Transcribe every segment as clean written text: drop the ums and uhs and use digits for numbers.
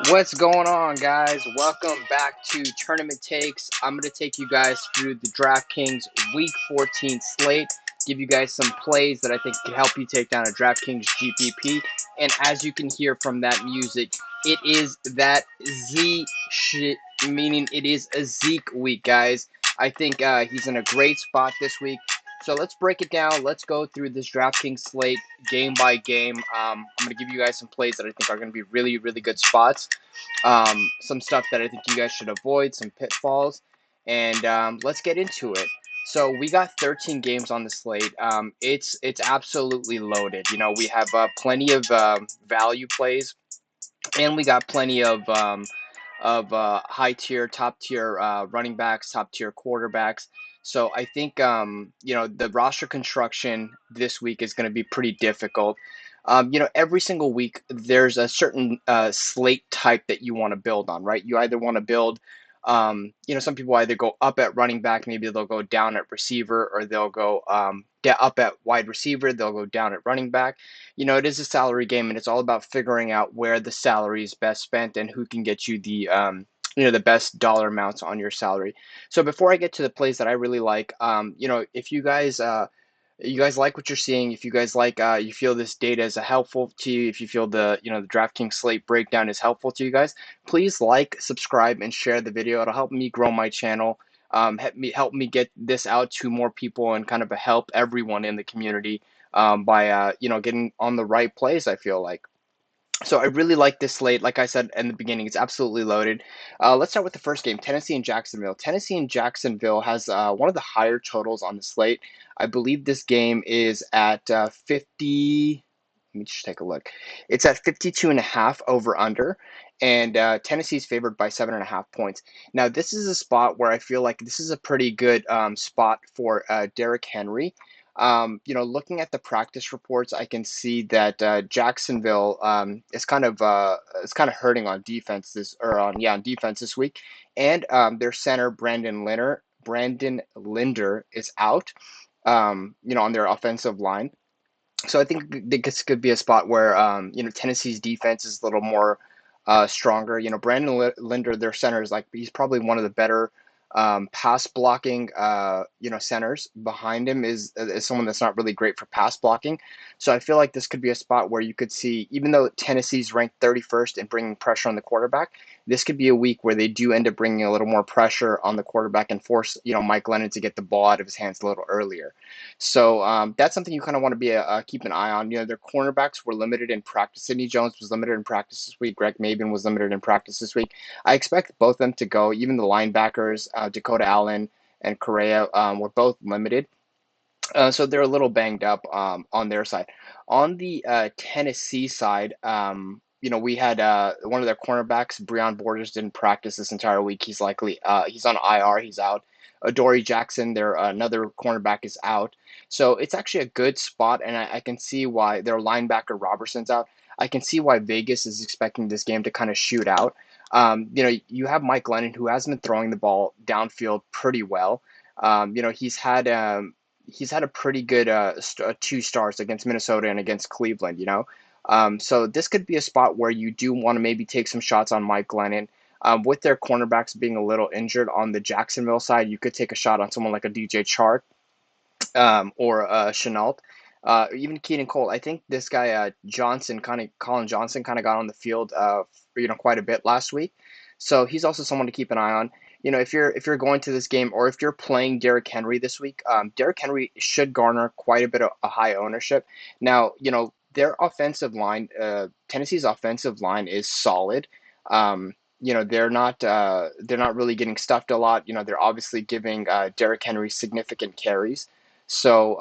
What's going on, guys? Welcome back to Tournament Takes. I'm going to take you guys through the Draftkings Week 14 slate, give you guys some plays that I think can help you take down a Draftkings GPP. And as you can hear from that music, it is that Z shit, meaning it is a Zeke week, guys. I think he's in a great spot this week. So let's break it down. Let's go through this DraftKings slate game by game. I'm going to give you guys some plays that I think are going to be really, really good spots. Some stuff that I think you guys should avoid, some pitfalls, and let's get into it. So we got 13 games on the slate. It's absolutely loaded. You know, we have plenty of value plays, and we got plenty of high tier, top tier running backs, top tier quarterbacks. So I think the roster construction this week is going to be pretty difficult. Every single week there's a certain slate type that you want to build on, right? You either want to build, some people either go up at running back, maybe they'll go down at receiver, or they'll go up at wide receiver, they'll go down at running back. It is a salary game, and it's all about figuring out where the salary is best spent and who can get you the best dollar amounts on your salary. So before I get to the plays that I really like, if you guys like what you're seeing, if you guys like, you feel this data is helpful to you, if you feel the DraftKings slate breakdown is helpful to you guys, please like, subscribe, and share the video. It'll help me grow my channel, help me get this out to more people, and kind of help everyone in the community by getting on the right plays, I feel like. So I really like this slate. Like I said in the beginning, it's absolutely loaded. Let's start with the first game, Tennessee and Jacksonville. Tennessee and Jacksonville has one of the higher totals on the slate. I believe this game is at 50. Let me just take a look. It's at 52 and a half over under, and Tennessee's favored by 7.5 points. Now, this is a spot where I feel like this is a pretty good spot for Derrick Henry. Looking at the practice reports, I can see that Jacksonville is kind of hurting on defense on defense this week, and their center Brandon Linder is out. On their offensive line. So I think this could be a spot where Tennessee's defense is a little more stronger. Brandon Linder, their center, is like he's probably one of the better pass blocking centers. Behind him is someone that's not really great for pass blocking. So I feel like this could be a spot where you could see, even though Tennessee's ranked 31st in bringing pressure on the quarterback, this could be a week where they do end up bringing a little more pressure on the quarterback and force Mike Glennon to get the ball out of his hands a little earlier. So that's something you kind of want to keep an eye on. Their cornerbacks were limited in practice. Sidney Jones was limited in practice this week. Greg Maben was limited in practice this week. I expect both of them to go. Even the linebackers, Dakota Allen and Correa, were both limited. So they're a little banged up on their side. On the Tennessee side, we had one of their cornerbacks, Breon Borders, didn't practice this entire week. He's on IR. He's out. Adoree Jackson, their another cornerback, is out. So it's actually a good spot, and I can see why their linebacker Robertson's out. I can see why Vegas is expecting this game to kind of shoot out. You have Mike Glennon, who has been throwing the ball downfield pretty well. He's had a pretty good 2 starts against Minnesota and against Cleveland. So this could be a spot where you do want to maybe take some shots on Mike Glennon. With their cornerbacks being a little injured on the Jacksonville side, you could take a shot on someone like a DJ Chark or Chenault. Even Keaton Cole. I think this guy Colin Johnson kind of got on the field quite a bit last week. So he's also someone to keep an eye on. If you're going to this game, or if you're playing Derrick Henry this week, Derrick Henry should garner quite a bit of a high ownership. Now, their offensive line, Tennessee's offensive line is solid. They're not really getting stuffed a lot. They're obviously giving Derrick Henry significant carries. So,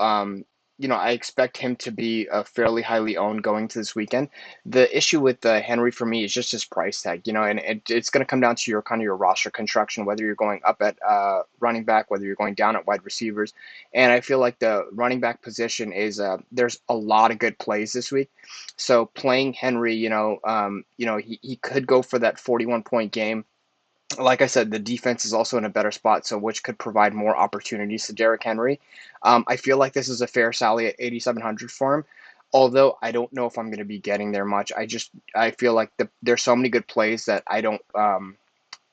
I expect him to be fairly highly owned going to this weekend. The issue with Henry for me is just his price tag, and it's going to come down to your roster construction, whether you're going up at running back, whether you're going down at wide receivers. And I feel like the running back position there's a lot of good plays this week. So playing Henry, he could go for that 41-point game. Like I said, the defense is also in a better spot, so which could provide more opportunities to Derrick Henry. I feel like this is a fair salary at 8,700 for him. Although I don't know if I'm going to be getting there much. I feel like there's so many good plays that I don't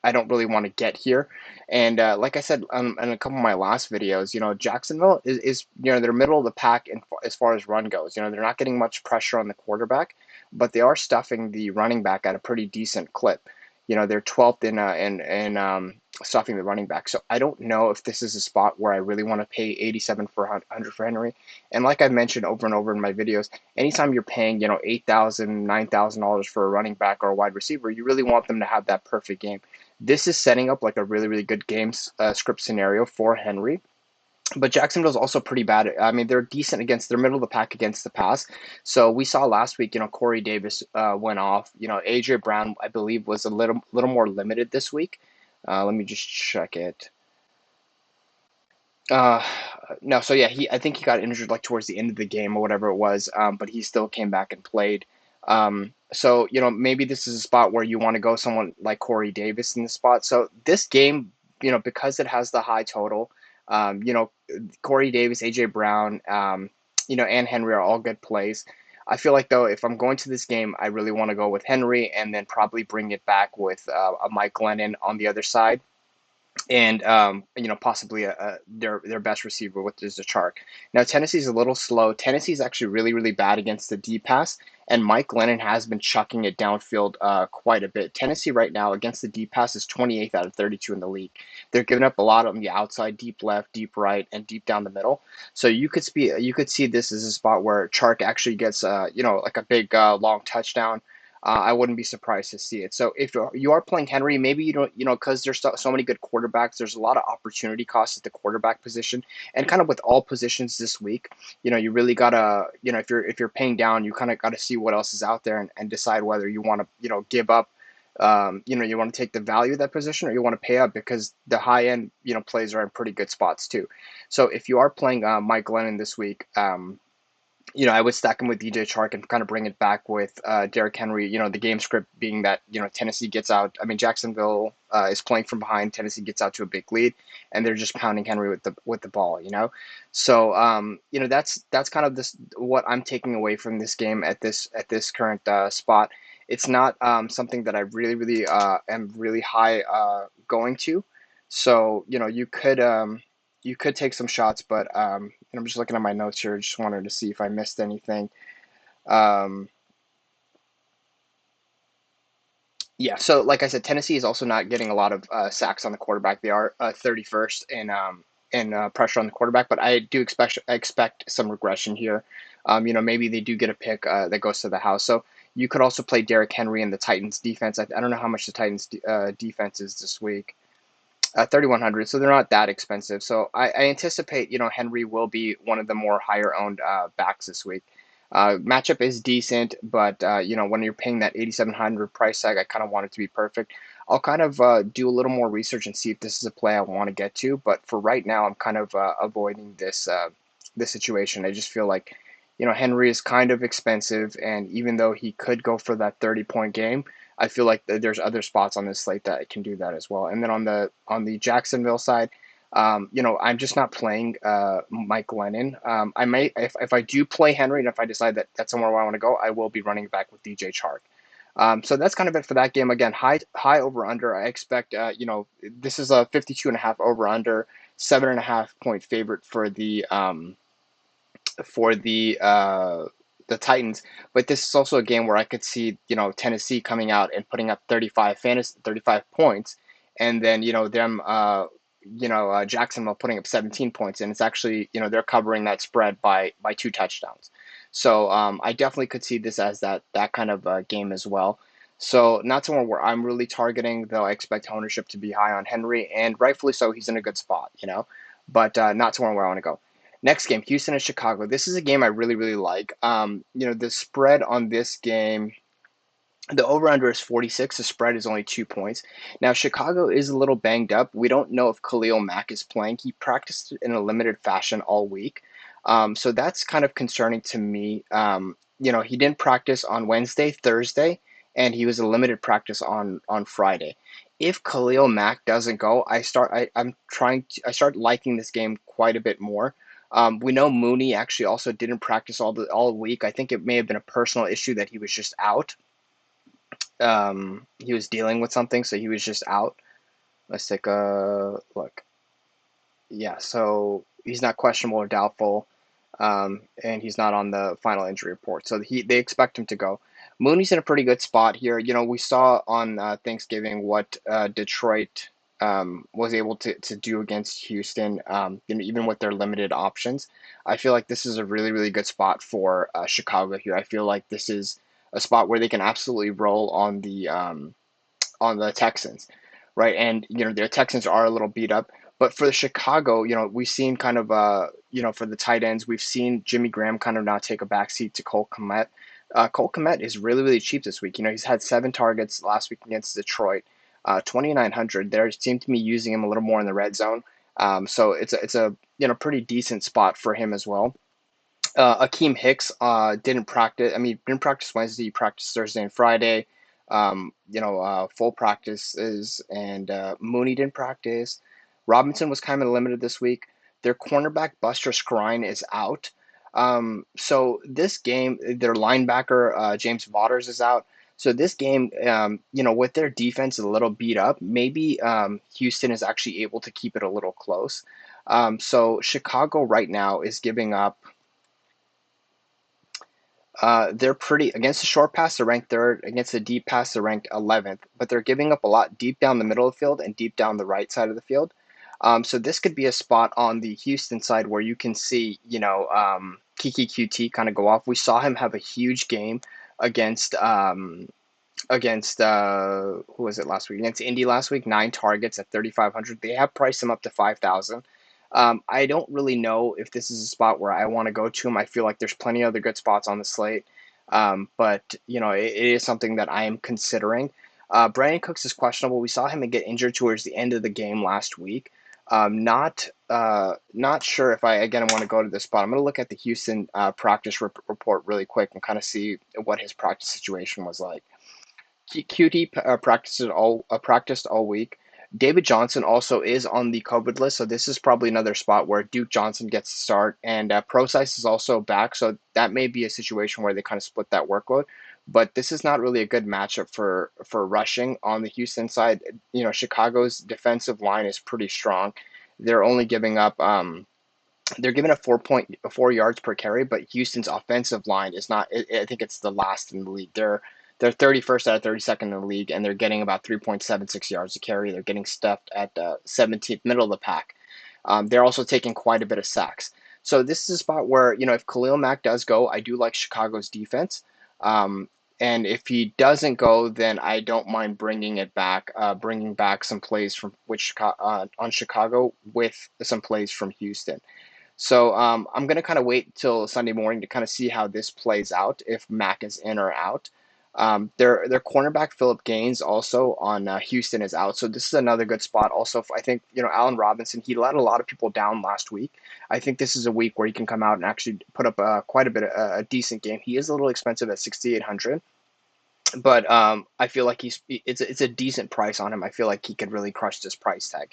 really want to get here. And like I said in a couple of my last videos, Jacksonville is they're middle of the pack as far as run goes. They're not getting much pressure on the quarterback, but they are stuffing the running back at a pretty decent clip. They're 12th in stuffing the running back. So I don't know if this is a spot where I really want to pay 87 for 100 for Henry. And like I mentioned over and over in my videos, anytime you're paying, $8,000, $9,000 for a running back or a wide receiver, you really want them to have that perfect game. This is setting up like a really, really good game script scenario for Henry. But Jacksonville's also pretty bad. I mean, they're middle of the pack against the pass. So we saw last week, Corey Davis went off. AJ Brown, I believe, was a little more limited this week. Let me just check it. Uh, no, so yeah, I think he got injured like towards the end of the game or whatever it was, but he still came back and played. So maybe this is a spot where you want to go someone like Corey Davis in the spot. So this game, because it has the high total, Corey Davis, AJ Brown, and Henry are all good plays. I feel like though, if I'm going to this game, I really want to go with Henry and then probably bring it back with a Mike Glennon on the other side and possibly their best receiver, which is the Chark. Now Tennessee's a little slow. Tennessee's actually really really bad against the deep pass, and Mike Glennon has been chucking it downfield quite a bit. Tennessee right now against the deep pass is 28th out of 32 in the league. They're giving up a lot on the outside, deep left, deep right, and deep down the middle. So you could see this as a spot where Chark actually gets like a big long touchdown. I wouldn't be surprised to see it. So if you are playing Henry, maybe you don't, because there's so many good quarterbacks, there's a lot of opportunity costs at the quarterback position, and kind of with all positions this week, you really gotta, if you're paying down, you kind of gotta see what else is out there and decide whether you want to, give up. You want to take the value of that position or you want to pay up because the high end, plays are in pretty good spots too. So if you are playing Mike Glennon this week, I would stack him with DJ Chark and kind of bring it back with Derrick Henry. The game script being that Tennessee gets out. I mean Jacksonville is playing from behind. Tennessee gets out to a big lead, and they're just pounding Henry with the ball. So that's kind of this what I'm taking away from this game at this current spot. It's not something that I really really am really high going to. So you could take some shots, but and I'm just looking at my notes here. Just wanted to see if I missed anything. Um, yeah, so like I said, Tennessee is also not getting a lot of sacks on the quarterback. They are 31st in pressure on the quarterback, but I expect some regression here. Maybe they do get a pick that goes to the house. So you could also play Derrick Henry in the Titans defense. I don't know how much the Titans defense is this week. 3,100, so they're not that expensive. So I anticipate, Henry will be one of the more higher owned backs this week. Matchup is decent, but when you're paying that 8,700 price tag, I kind of want it to be perfect. I'll kind of do a little more research and see if this is a play I want to get to. But for right now, I'm kind of avoiding this situation. I just feel like, Henry is kind of expensive, and even though he could go for that 30-point game, I feel like there's other spots on this slate that can do that as well. And then on the Jacksonville side, I'm just not playing Mike Glennon. I might if I do play Henry and if I decide that that's somewhere where I want to go, I will be running back with DJ Chark. So that's kind of it for that game. Again, high over under. I expect this is a 52.5 over under, 7.5 point favorite for the Titans, but this is also a game where I could see Tennessee coming out and putting up 35 points, and then them Jacksonville putting up 17 points, and it's actually they're covering that spread by 2 touchdowns. So I definitely could see this as that kind of game as well. So not somewhere where I'm really targeting, though I expect ownership to be high on Henry, and rightfully so. He's in a good spot, but not somewhere where I want to go. Next game, Houston and Chicago. This is a game I really, really like. The spread on this game, the over-under is 46. The spread is only 2 points. Now, Chicago is a little banged up. We don't know if Khalil Mack is playing. He practiced in a limited fashion all week. So that's kind of concerning to me. He didn't practice on Wednesday, Thursday, and he was a limited practice on Friday. If Khalil Mack doesn't go, I start liking this game quite a bit more. We know Mooney actually also didn't practice all week. I think it may have been a personal issue that he was just out. He was dealing with something, so he was just out. Let's take a look. Yeah, so he's not questionable or doubtful, and he's not on the final injury report. So they expect him to go. Mooney's in a pretty good spot here. We saw on Thanksgiving what Detroit was able to do against Houston, even with their limited options. I feel like this is a really, really good spot for Chicago here. I feel like this is a spot where they can absolutely roll on the Texans, right? And their Texans are a little beat up, but for the Chicago, we've seen kind of for the tight ends, we've seen Jimmy Graham kind of now take a backseat to Cole Kmet. Cole Kmet is really really cheap this week. He's had 7 targets last week against Detroit, 2,900. They seem to be using him a little more in the red zone, so it's a pretty decent spot for him as well. Akeem Hicks didn't practice. I mean, didn't practice Wednesday. He practiced Thursday and Friday. Full practices, and Mooney didn't practice. Robinson was kind of limited this week. Their cornerback Buster Skrine is out. So this game, their linebacker James Waters is out. So this game, with their defense a little beat up, maybe Houston is actually able to keep it a little close. So Chicago right now is giving up. They're pretty against the short pass. They're ranked third. Against the deep pass, they're ranked 11th. But they're giving up a lot deep down the middle of the field and deep down the right side of the field. So this could be a spot on the Houston side where you can see, Kiki QT kind of go off. We saw him have a huge game against who was it last week? Against Indy last week, 9 targets at 3,500. They have priced him up to 5,000. I don't really know if this is a spot where I want to go to him. I feel like there's plenty of other good spots on the slate, but it is something that I am considering. Brandon Cooks is questionable. We saw him get injured towards the end of the game last week. Not sure if I again want to go to this spot. I'm going to look at the Houston practice report really quick and kind of see what his practice situation was like. QT practiced all week. David Johnson also is on the COVID list, so this is probably another spot where Duke Johnson gets to start, and Procise is also back, so that may be a situation where they kind of split that workload. But this is not really a good matchup for rushing on the Houston side. Chicago's defensive line is pretty strong. They're only giving up. They're giving up 4.4 yards per carry, but Houston's offensive line is not. I think it's the last in the league. They're 31st out of 32nd in the league, and they're getting about 3.76 yards a carry. They're getting stuffed at 17th, middle of the pack. They're also taking quite a bit of sacks. So this is a spot where, if Khalil Mack does go, I do like Chicago's defense. And if he doesn't go, then I don't mind bringing back some plays from on Chicago with some plays from Houston. So I'm going to kind of wait till Sunday morning to kind of see how this plays out, if Mack is in or out. Their cornerback Philip Gaines also on Houston is out, so this is another good spot. Also, I think Allen Robinson, he let a lot of people down last week. I think this is a week where he can come out and actually put up quite a bit of a decent game. He is a little expensive at 6,800, but I feel like it's a decent price on him. I feel like he could really crush this price tag.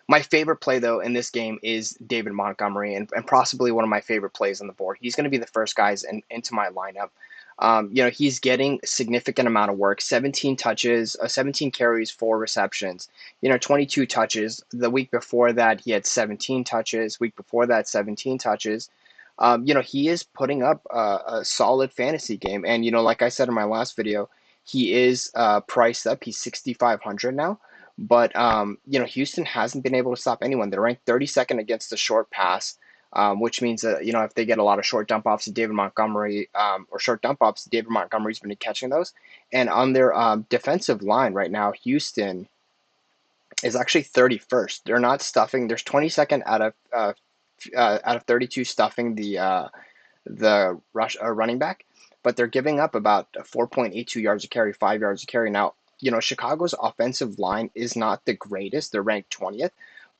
My favorite play, though, in this game is David Montgomery, and possibly one of my favorite plays on the board. He's going to be the first guys into my lineup. He's getting a significant amount of work, 17 touches, 17 carries, 4 receptions, 22 touches. The week before that, he had 17 touches. Week before that, 17 touches. He is putting up a solid fantasy game. And, like I said in my last video, he is priced up. He's 6,500 now. But, Houston hasn't been able to stop anyone. They're ranked 32nd against the short pass. Which means that, if they get a lot of short dump offs to David Montgomery, or short dump offs, David Montgomery's been catching those. And on their defensive line right now, Houston is actually 31st. They're not stuffing. There's 22nd out of 32 stuffing the running back, but they're giving up about 4.82 yards a carry, 5 yards a carry. Now, Chicago's offensive line is not the greatest. They're ranked 20th.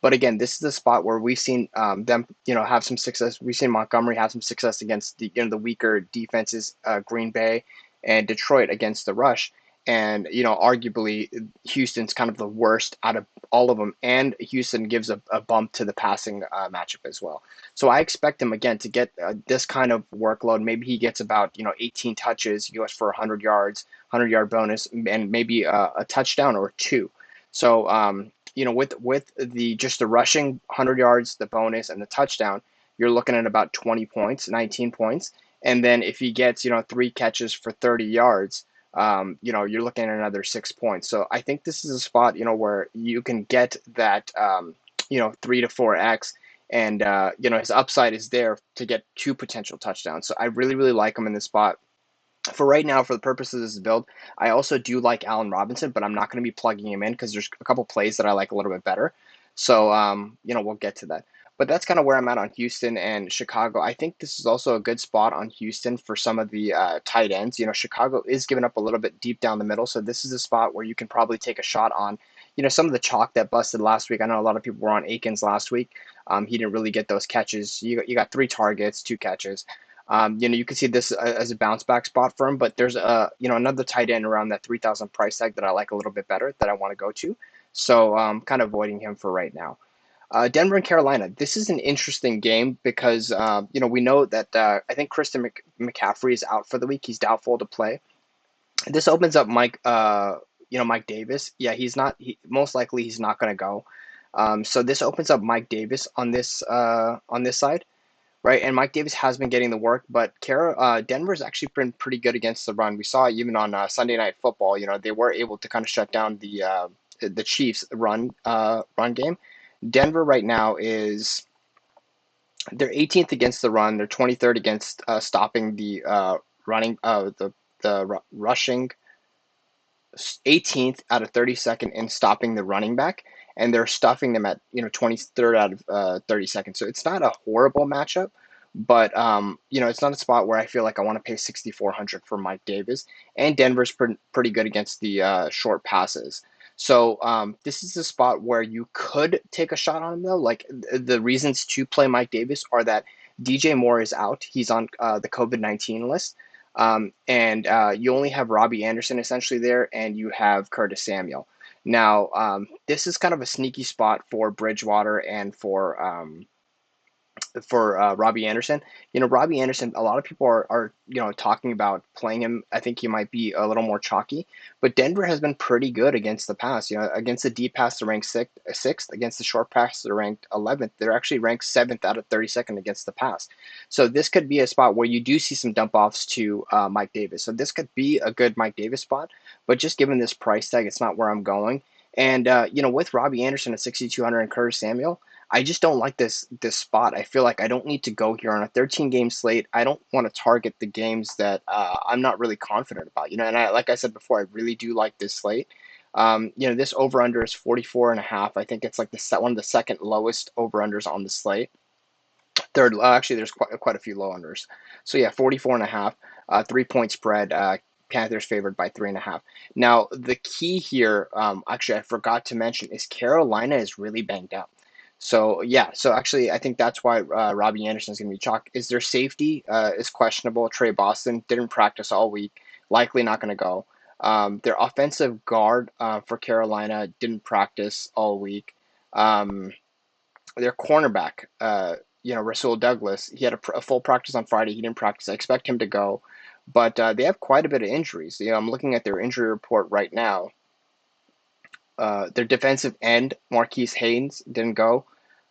But again, this is the spot where we've seen them, have some success. We've seen Montgomery have some success against the weaker defenses, Green Bay and Detroit against the rush. And arguably Houston's kind of the worst out of all of them, and Houston gives a bump to the passing matchup as well. So I expect him again to get this kind of workload. Maybe he gets about 18 touches, he goes for 100 yards, 100-yard bonus, and maybe a touchdown or two. So with the just the rushing 100 yards, the bonus, and the touchdown, you're looking at about 20 points, 19 points. And then if he gets three catches for 30 yards, you're looking at another 6 points. So I think this is a spot, where you can get that, 3 to 4x, and his upside is there to get two potential touchdowns. So I really, really like him in this spot. For right now, for the purposes of this build, I also do like Allen Robinson, but I'm not going to be plugging him in because there's a couple plays that I like a little bit better. So, we'll get to that. But that's kind of where I'm at on Houston and Chicago. I think this is also a good spot on Houston for some of the tight ends. Chicago is giving up a little bit deep down the middle, so this is a spot where you can probably take a shot on, some of the chalk that busted last week. I know a lot of people were on Akins last week. He didn't really get those catches. You got 3 targets, 2 catches. You can see this as a bounce back spot for him, but there's another tight end around that 3,000 price tag that I like a little bit better that I want to go to. So kind of avoiding him for right now. Denver and Carolina. This is an interesting game because we know that I think Christian McCaffrey is out for the week. He's doubtful to play. This opens up Mike Davis. Yeah, he's not. Most likely he's not going to go. So this opens up Mike Davis on this side. Right, and Mike Davis has been getting the work, but Denver's actually been pretty good against the run. We saw even on Sunday Night Football, they were able to kind of shut down the Chiefs' run game. Denver right now they're 18th against the run. They're 23rd against stopping the rushing. 18th out of 32nd in stopping the running back, and they're stuffing them at 23rd out of 32nd. So it's not a horrible matchup, but it's not a spot where I feel like I want to pay 6,400 for Mike Davis. And Denver's pretty good against the short passes. So this is a spot where you could take a shot on him though. Like the reasons to play Mike Davis are that DJ Moore is out; he's on the COVID-19 list. And you only have Robbie Anderson essentially there, and you have Curtis Samuel. Now, this is kind of a sneaky spot for Bridgewater and for Robbie Anderson. Robbie Anderson, a lot of people are talking about playing him. I think he might be a little more chalky, but Denver has been pretty good against the pass. Against the deep pass, they're ranked sixth. Against the short pass, they're ranked 11th. They're actually ranked 7th out of 32nd against the pass. So this could be a spot where you do see some dump offs to Mike Davis. So this could be a good Mike Davis spot, but just given this price tag, it's not where I'm going. And with Robbie Anderson at 6,200 and Curtis Samuel, I just don't like this spot. I feel like I don't need to go here on a 13-game slate. I don't want to target the games that I'm not really confident about. And like I said before, I really do like this slate. This over/under is 44.5. I think it's like one of the second lowest over/unders on the slate. Third, actually, there's quite a few low unders. So yeah, 44.5, 3-point spread. Panthers favored by 3.5. Now the key here, actually, I forgot to mention, is Carolina is really banged up. So yeah, so actually, I think that's why Robbie Anderson is going to be chalk. Is their safety is questionable? Trey Boston didn't practice all week, likely not going to go. Their offensive guard for Carolina didn't practice all week. Their cornerback, Rasul Douglas, he had a full practice on Friday. He didn't practice. I expect him to go, but they have quite a bit of injuries. I'm looking at their injury report right now. Their defensive end, Marquise Haynes, didn't go.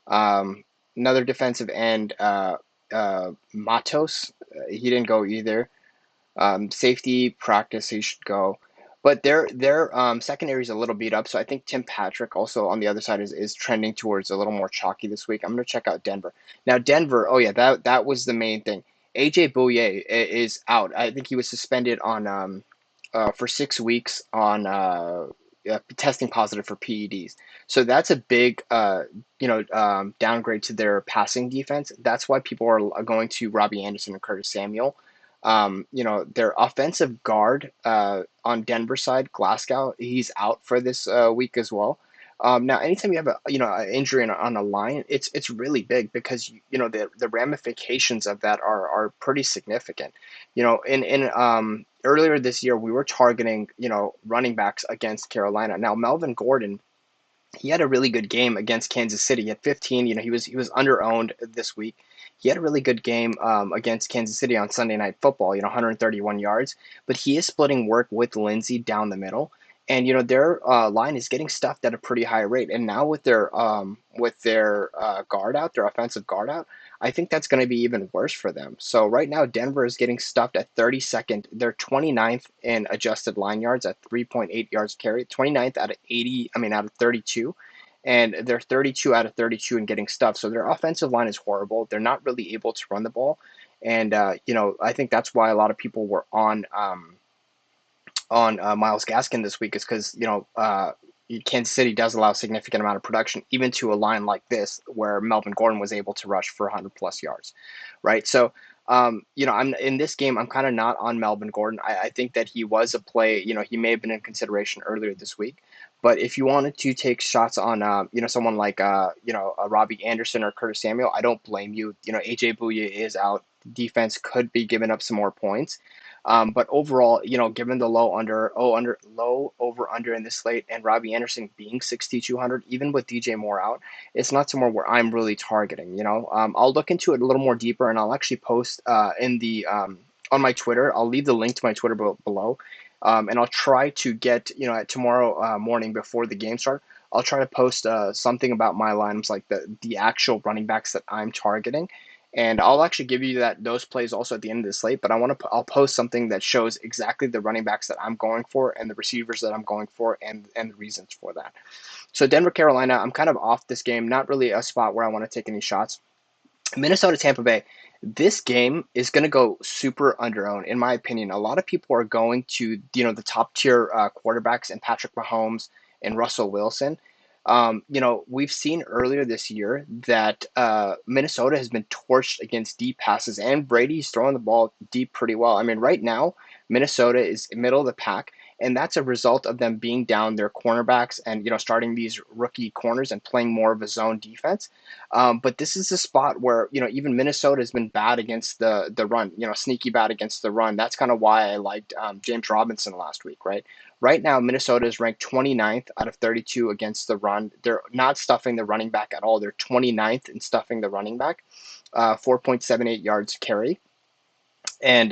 Another defensive end, Matos, he didn't go either. Safety practice, he should go. But their secondary is a little beat up, so I think Tim Patrick also on the other side is trending towards a little more chalky this week. I'm going to check out Denver. Now, Denver, oh yeah, that was the main thing. AJ Bouye is out. I think he was suspended on for 6 weeks on testing positive for PEDs. So that's a big downgrade to their passing defense. That's why people are going to Robbie Anderson and Curtis Samuel. Their offensive guard on Denver side, Glasgow, he's out for this week as well. Now, anytime you have an injury on a line, it's really big because the ramifications of that are pretty significant. In earlier this year, we were targeting running backs against Carolina. Now, Melvin Gordon, he had a really good game against Kansas City at 15. He was under owned this week. He had a really good game against Kansas City on Sunday Night Football. 131 yards, but he is splitting work with Lindsey down the middle, and their line is getting stuffed at a pretty high rate. And now with their guard out, their offensive guard out, I think that's going to be even worse for them. So right now, Denver is getting stuffed at 32nd. They're 29th in adjusted line yards at 3.8 yards carry, 29th out of 80, I mean, out of 32. And they're 32 out of 32 in getting stuffed. So their offensive line is horrible. They're not really able to run the ball. And, I think that's why a lot of people were on Myles Gaskin this week is because Kansas City does allow a significant amount of production, even to a line like this, where Melvin Gordon was able to rush for 100 plus yards, right? So, I'm in this game. I'm kind of not on Melvin Gordon. I think that he was a play. He may have been in consideration earlier this week, but if you wanted to take shots on, someone like, Robbie Anderson or Curtis Samuel, I don't blame you. AJ Bouye is out. Defense could be giving up some more points. But overall, given the low over under in this slate and Robbie Anderson being 6,200, even with DJ Moore out, it's not somewhere where I'm really targeting. I'll look into it a little more deeper, and I'll actually post in the on my Twitter. I'll leave the link to my Twitter below, and I'll try to get at tomorrow morning before the game start. I'll try to post something about my lines, like the actual running backs that I'm targeting, and I'll actually give you those plays also at the end of the slate. But I'll post something that shows exactly the running backs that I'm going for and the receivers that I'm going for and the reasons for that. So Denver, Carolina, I'm kind of off this game. Not really a spot where I want to take any shots. Minnesota, Tampa Bay. This game is going to go super under-owned, in my opinion. A lot of people are going to the top tier quarterbacks and Patrick Mahomes and Russell Wilson. We've seen earlier this year that Minnesota has been torched against deep passes, and Brady's throwing the ball deep pretty well. I mean, right now, Minnesota is middle of the pack, and that's a result of them being down their cornerbacks and starting these rookie corners and playing more of a zone defense. But this is a spot where even Minnesota has been bad against the run, sneaky bad against the run. That's kind of why I liked James Robinson last week, right? Right now, Minnesota is ranked 29th out of 32 against the run. They're not stuffing the running back at all. They're 29th in stuffing the running back, 4.78 yards carry. And,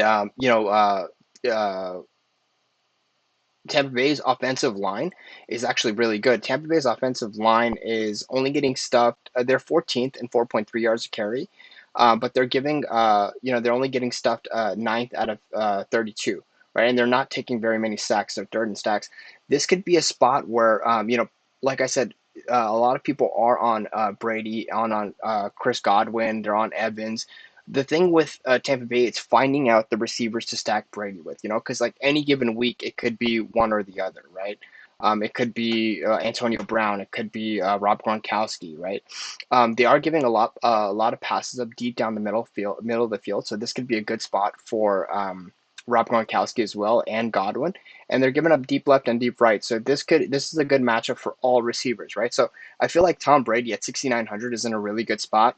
Tampa Bay's offensive line is actually really good. Tampa Bay's offensive line is only getting stuffed. They're 14th and 4.3 yards to carry, but they're giving, they're only getting stuffed ninth out of 32, right? And they're not taking very many sacks. They're third in stacks. This could be a spot where, like I said, a lot of people are on Brady, on Chris Godwin. They're on Evans. The thing with Tampa Bay, it's finding out the receivers to stack Brady with, because like any given week, it could be one or the other, right? It could be Antonio Brown, it could be Rob Gronkowski, right? They are giving a lot of passes up deep down the middle of the field, so this could be a good spot for Rob Gronkowski as well and Godwin, and they're giving up deep left and deep right, so this is a good matchup for all receivers, right? So I feel like Tom Brady at 6,900 is in a really good spot.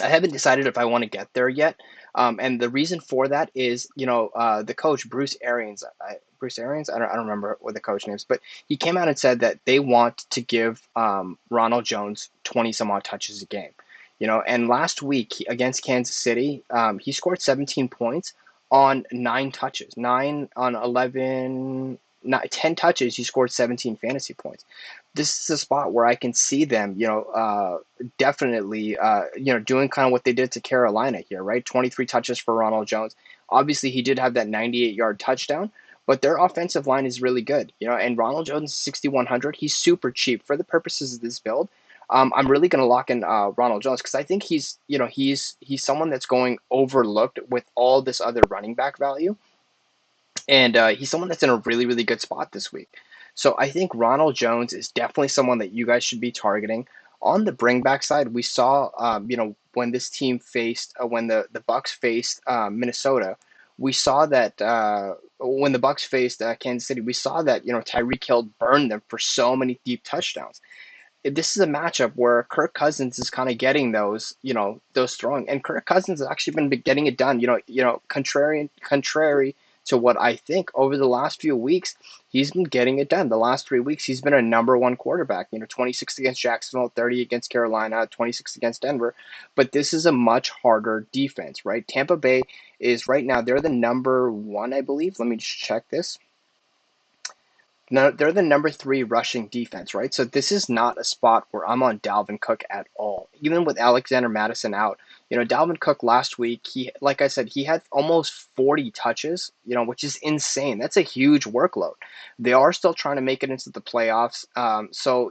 I haven't decided if I want to get there yet, and the reason for that is, the coach Bruce Arians. Bruce Arians, I don't remember what the coach name is, but he came out and said that they want to give Ronald Jones 20 some odd touches a game, And last week against Kansas City, he scored 17 points on 9 touches, 10 touches. He scored 17 fantasy points. This is a spot where I can see them, definitely, doing kind of what they did to Carolina here, right? 23 touches for Ronald Jones. Obviously, he did have that 98-yard touchdown, but their offensive line is really good, and Ronald Jones is 6,100. He's super cheap for the purposes of this build. I'm really going to lock in Ronald Jones because I think he's someone that's going overlooked with all this other running back value. And he's someone that's in a really, really good spot this week. So I think Ronald Jones is definitely someone that you guys should be targeting. On the bring back side, we saw, when this team faced, when the Bucks faced Minnesota, we saw that when the Bucks faced Kansas City, we saw that Tyreek Hill burned them for so many deep touchdowns. this is a matchup where Kirk Cousins is kind of getting those, those throwing, and Kirk Cousins has actually been getting it done. Contrary to what I think over the last few weeks, he's been getting it done. The last 3 weeks, he's been a number one quarterback. 26 against Jacksonville, 30 against Carolina, 26 against Denver. But this is a much harder defense, right? Tampa Bay is right now, they're the number one, I believe. Let me just check this. No, they're the number three rushing defense, right? So this is not a spot where I'm on Dalvin Cook at all. Even with Alexander Madison out, Dalvin Cook last week, like I said, he had almost 40 touches, which is insane. That's a huge workload. They are still trying to make it into the playoffs. So,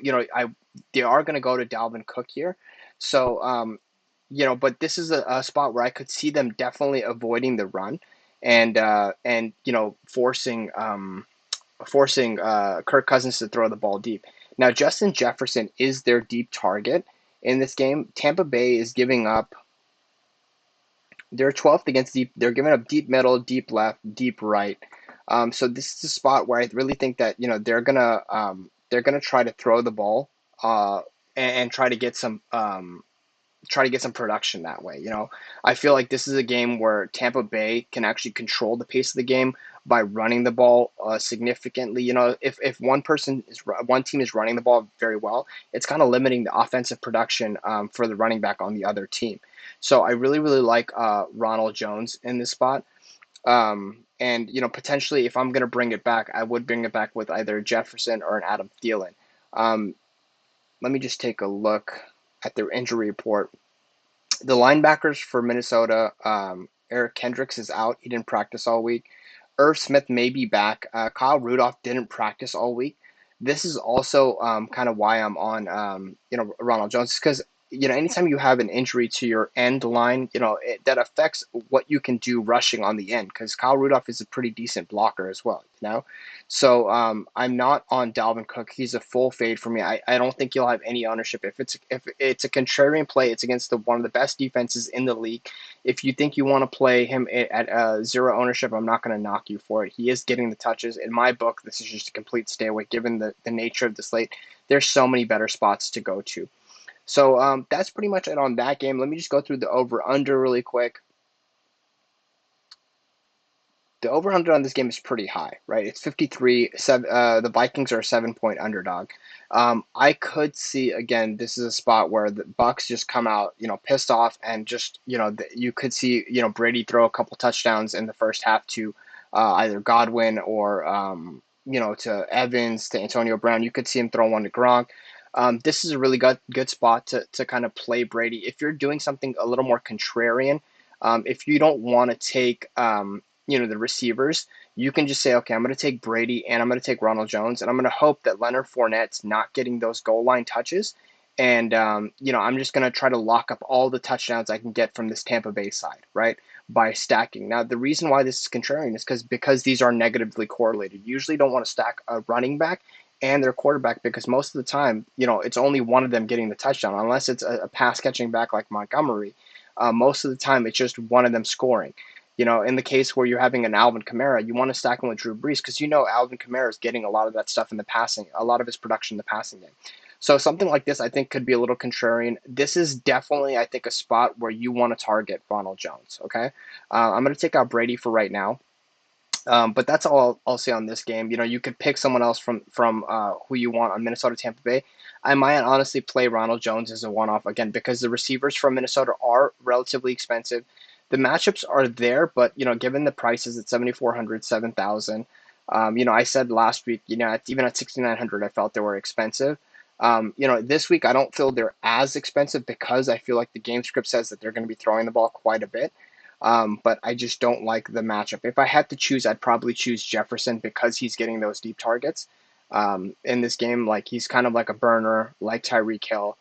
they are going to go to Dalvin Cook here. So, but this is a spot where I could see them definitely avoiding the run and forcing Kirk Cousins to throw the ball deep. Now, Justin Jefferson is their deep target in this game. Tampa Bay is giving up. They're 12th against deep. They're giving up deep middle, deep left, deep right. So this is a spot where I really think that they're gonna try to throw the ball and try to get some production that way. I feel like this is a game where Tampa Bay can actually control the pace of the game by running the ball significantly. If one team is running the ball very well, it's kind of limiting the offensive production for the running back on the other team. So I really, really like Ronald Jones in this spot. And potentially, if I'm going to bring it back, I would bring it back with either Jefferson or an Adam Thielen. Um, Let me just take a look at their injury report. The linebackers for Minnesota, Eric Kendricks is out. He didn't practice all week. Irv Smith may be back. Kyle Rudolph didn't practice all week. This is also kind of why I'm on, Ronald Jones, because anytime you have an injury to your end line, that affects what you can do rushing on the end. Because Kyle Rudolph is a pretty decent blocker as well, So I'm not on Dalvin Cook. He's a full fade for me. I don't think you'll have any ownership if it's a contrarian play. It's against one of the best defenses in the league. If you think you want to play him at zero ownership, I'm not going to knock you for it. He is getting the touches. In my book, this is just a complete stay away. Given the nature of the slate, there's so many better spots to go to. So that's pretty much it on that game. Let me just go through the over-under really quick. The over-under on this game is pretty high, right? It's 53. The Vikings are a 7-point underdog. I could see, again, this is a spot where the Bucs just come out, pissed off, and just, you could see, Brady throw a couple touchdowns in the first half to either Godwin or, to Evans, to Antonio Brown. You could see him throw one to Gronk. This is a really good spot to kind of play Brady. If you're doing something a little more contrarian, if you don't want to take the receivers, you can just say, okay, I'm going to take Brady and I'm going to take Ronald Jones, and I'm going to hope that Leonard Fournette's not getting those goal line touches. And, I'm just going to try to lock up all the touchdowns I can get from this Tampa Bay side, right, by stacking. Now, the reason why this is contrarian is because these are negatively correlated. You usually don't want to stack a running back and their quarterback because most of the time, it's only one of them getting the touchdown, unless it's a pass catching back like Montgomery. Most of the time, it's just one of them scoring. In the case where you're having an Alvin Kamara, you want to stack him with Drew Brees because Alvin Kamara is getting a lot of that stuff in the passing, a lot of his production in the passing game. So something like this, I think, could be a little contrarian. This is definitely, I think, a spot where you want to target Ronald Jones, okay? I'm going to take out Brady for right now. But that's all I'll say on this game. You could pick someone else from who you want on Minnesota Tampa Bay. I might honestly play Ronald Jones as a one-off, again, because the receivers from Minnesota are relatively expensive. The matchups are there, but given the prices at 7,400, 7,000, I said last week, even at 6,900, I felt they were expensive. This week I don't feel they're as expensive because I feel like the game script says that they're going to be throwing the ball quite a bit. But I just don't like the matchup. If I had to choose, I'd probably choose Jefferson because he's getting those deep targets in this game. Like he's kind of like a burner, like Tyreek Hill.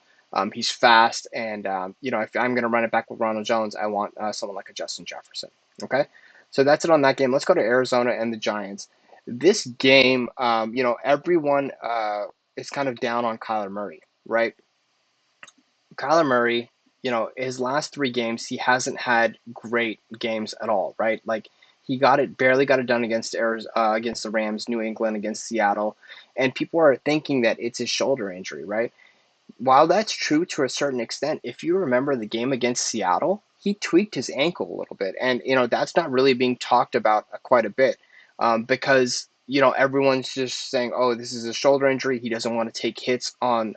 He's fast, and if I'm going to run it back with Ronald Jones, I want someone like a Justin Jefferson. Okay, so that's it on that game. Let's go to Arizona and the Giants. This game, everyone is kind of down on Kyler Murray, right? Kyler Murray, his last 3 games, he hasn't had great games at all, right? Like he barely got it done against against the Rams, New England, against Seattle, and people are thinking that it's his shoulder injury, right? While that's true to a certain extent, if you remember the game against Seattle, he tweaked his ankle a little bit, and that's not really being talked about quite a bit, because everyone's just saying, "Oh, this is a shoulder injury. He doesn't want to take hits on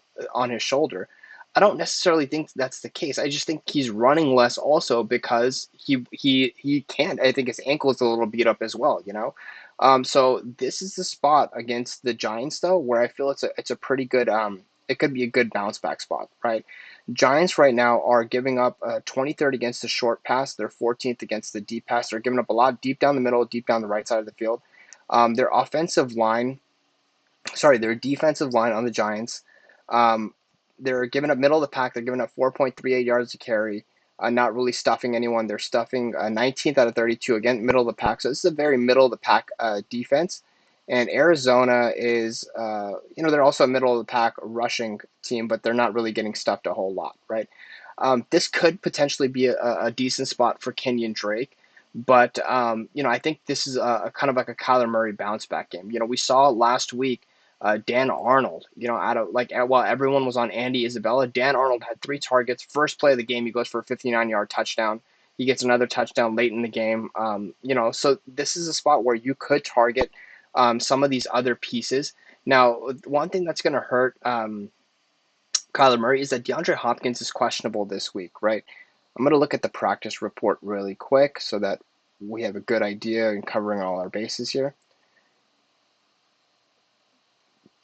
his shoulder." I don't necessarily think that's the case. I just think he's running less also because he can't. I think his ankle is a little beat up as well. So this is the spot against the Giants though, where I feel it's a pretty good it could be a good bounce back spot, right? Giants right now are giving up 23rd against the short pass. They're 14th against the deep pass. They're giving up a lot deep down the middle, deep down the right side of the field. Their offensive line, sorry, their defensive line on the Giants, um, they're giving up middle of the pack. They're giving up 4.38 yards to carry. Not really stuffing anyone. They're stuffing 19th out of 32, again, middle of the pack. So this is a very middle of the pack defense. And Arizona is, they're also a middle of the pack rushing team, but they're not really getting stuffed a whole lot, right? This could potentially be a decent spot for Kenyon Drake. But, I think this is a kind of like a Kyler Murray bounce back game. We saw last week Dan Arnold, out of like while everyone was on Andy Isabella, Dan Arnold had 3 targets. First play of the game, he goes for a 59-yard touchdown. He gets another touchdown late in the game. So this is a spot where you could target some of these other pieces. Now, one thing that's going to hurt Kyler Murray is that DeAndre Hopkins is questionable this week, right? I'm going to look at the practice report really quick so that we have a good idea in covering all our bases here.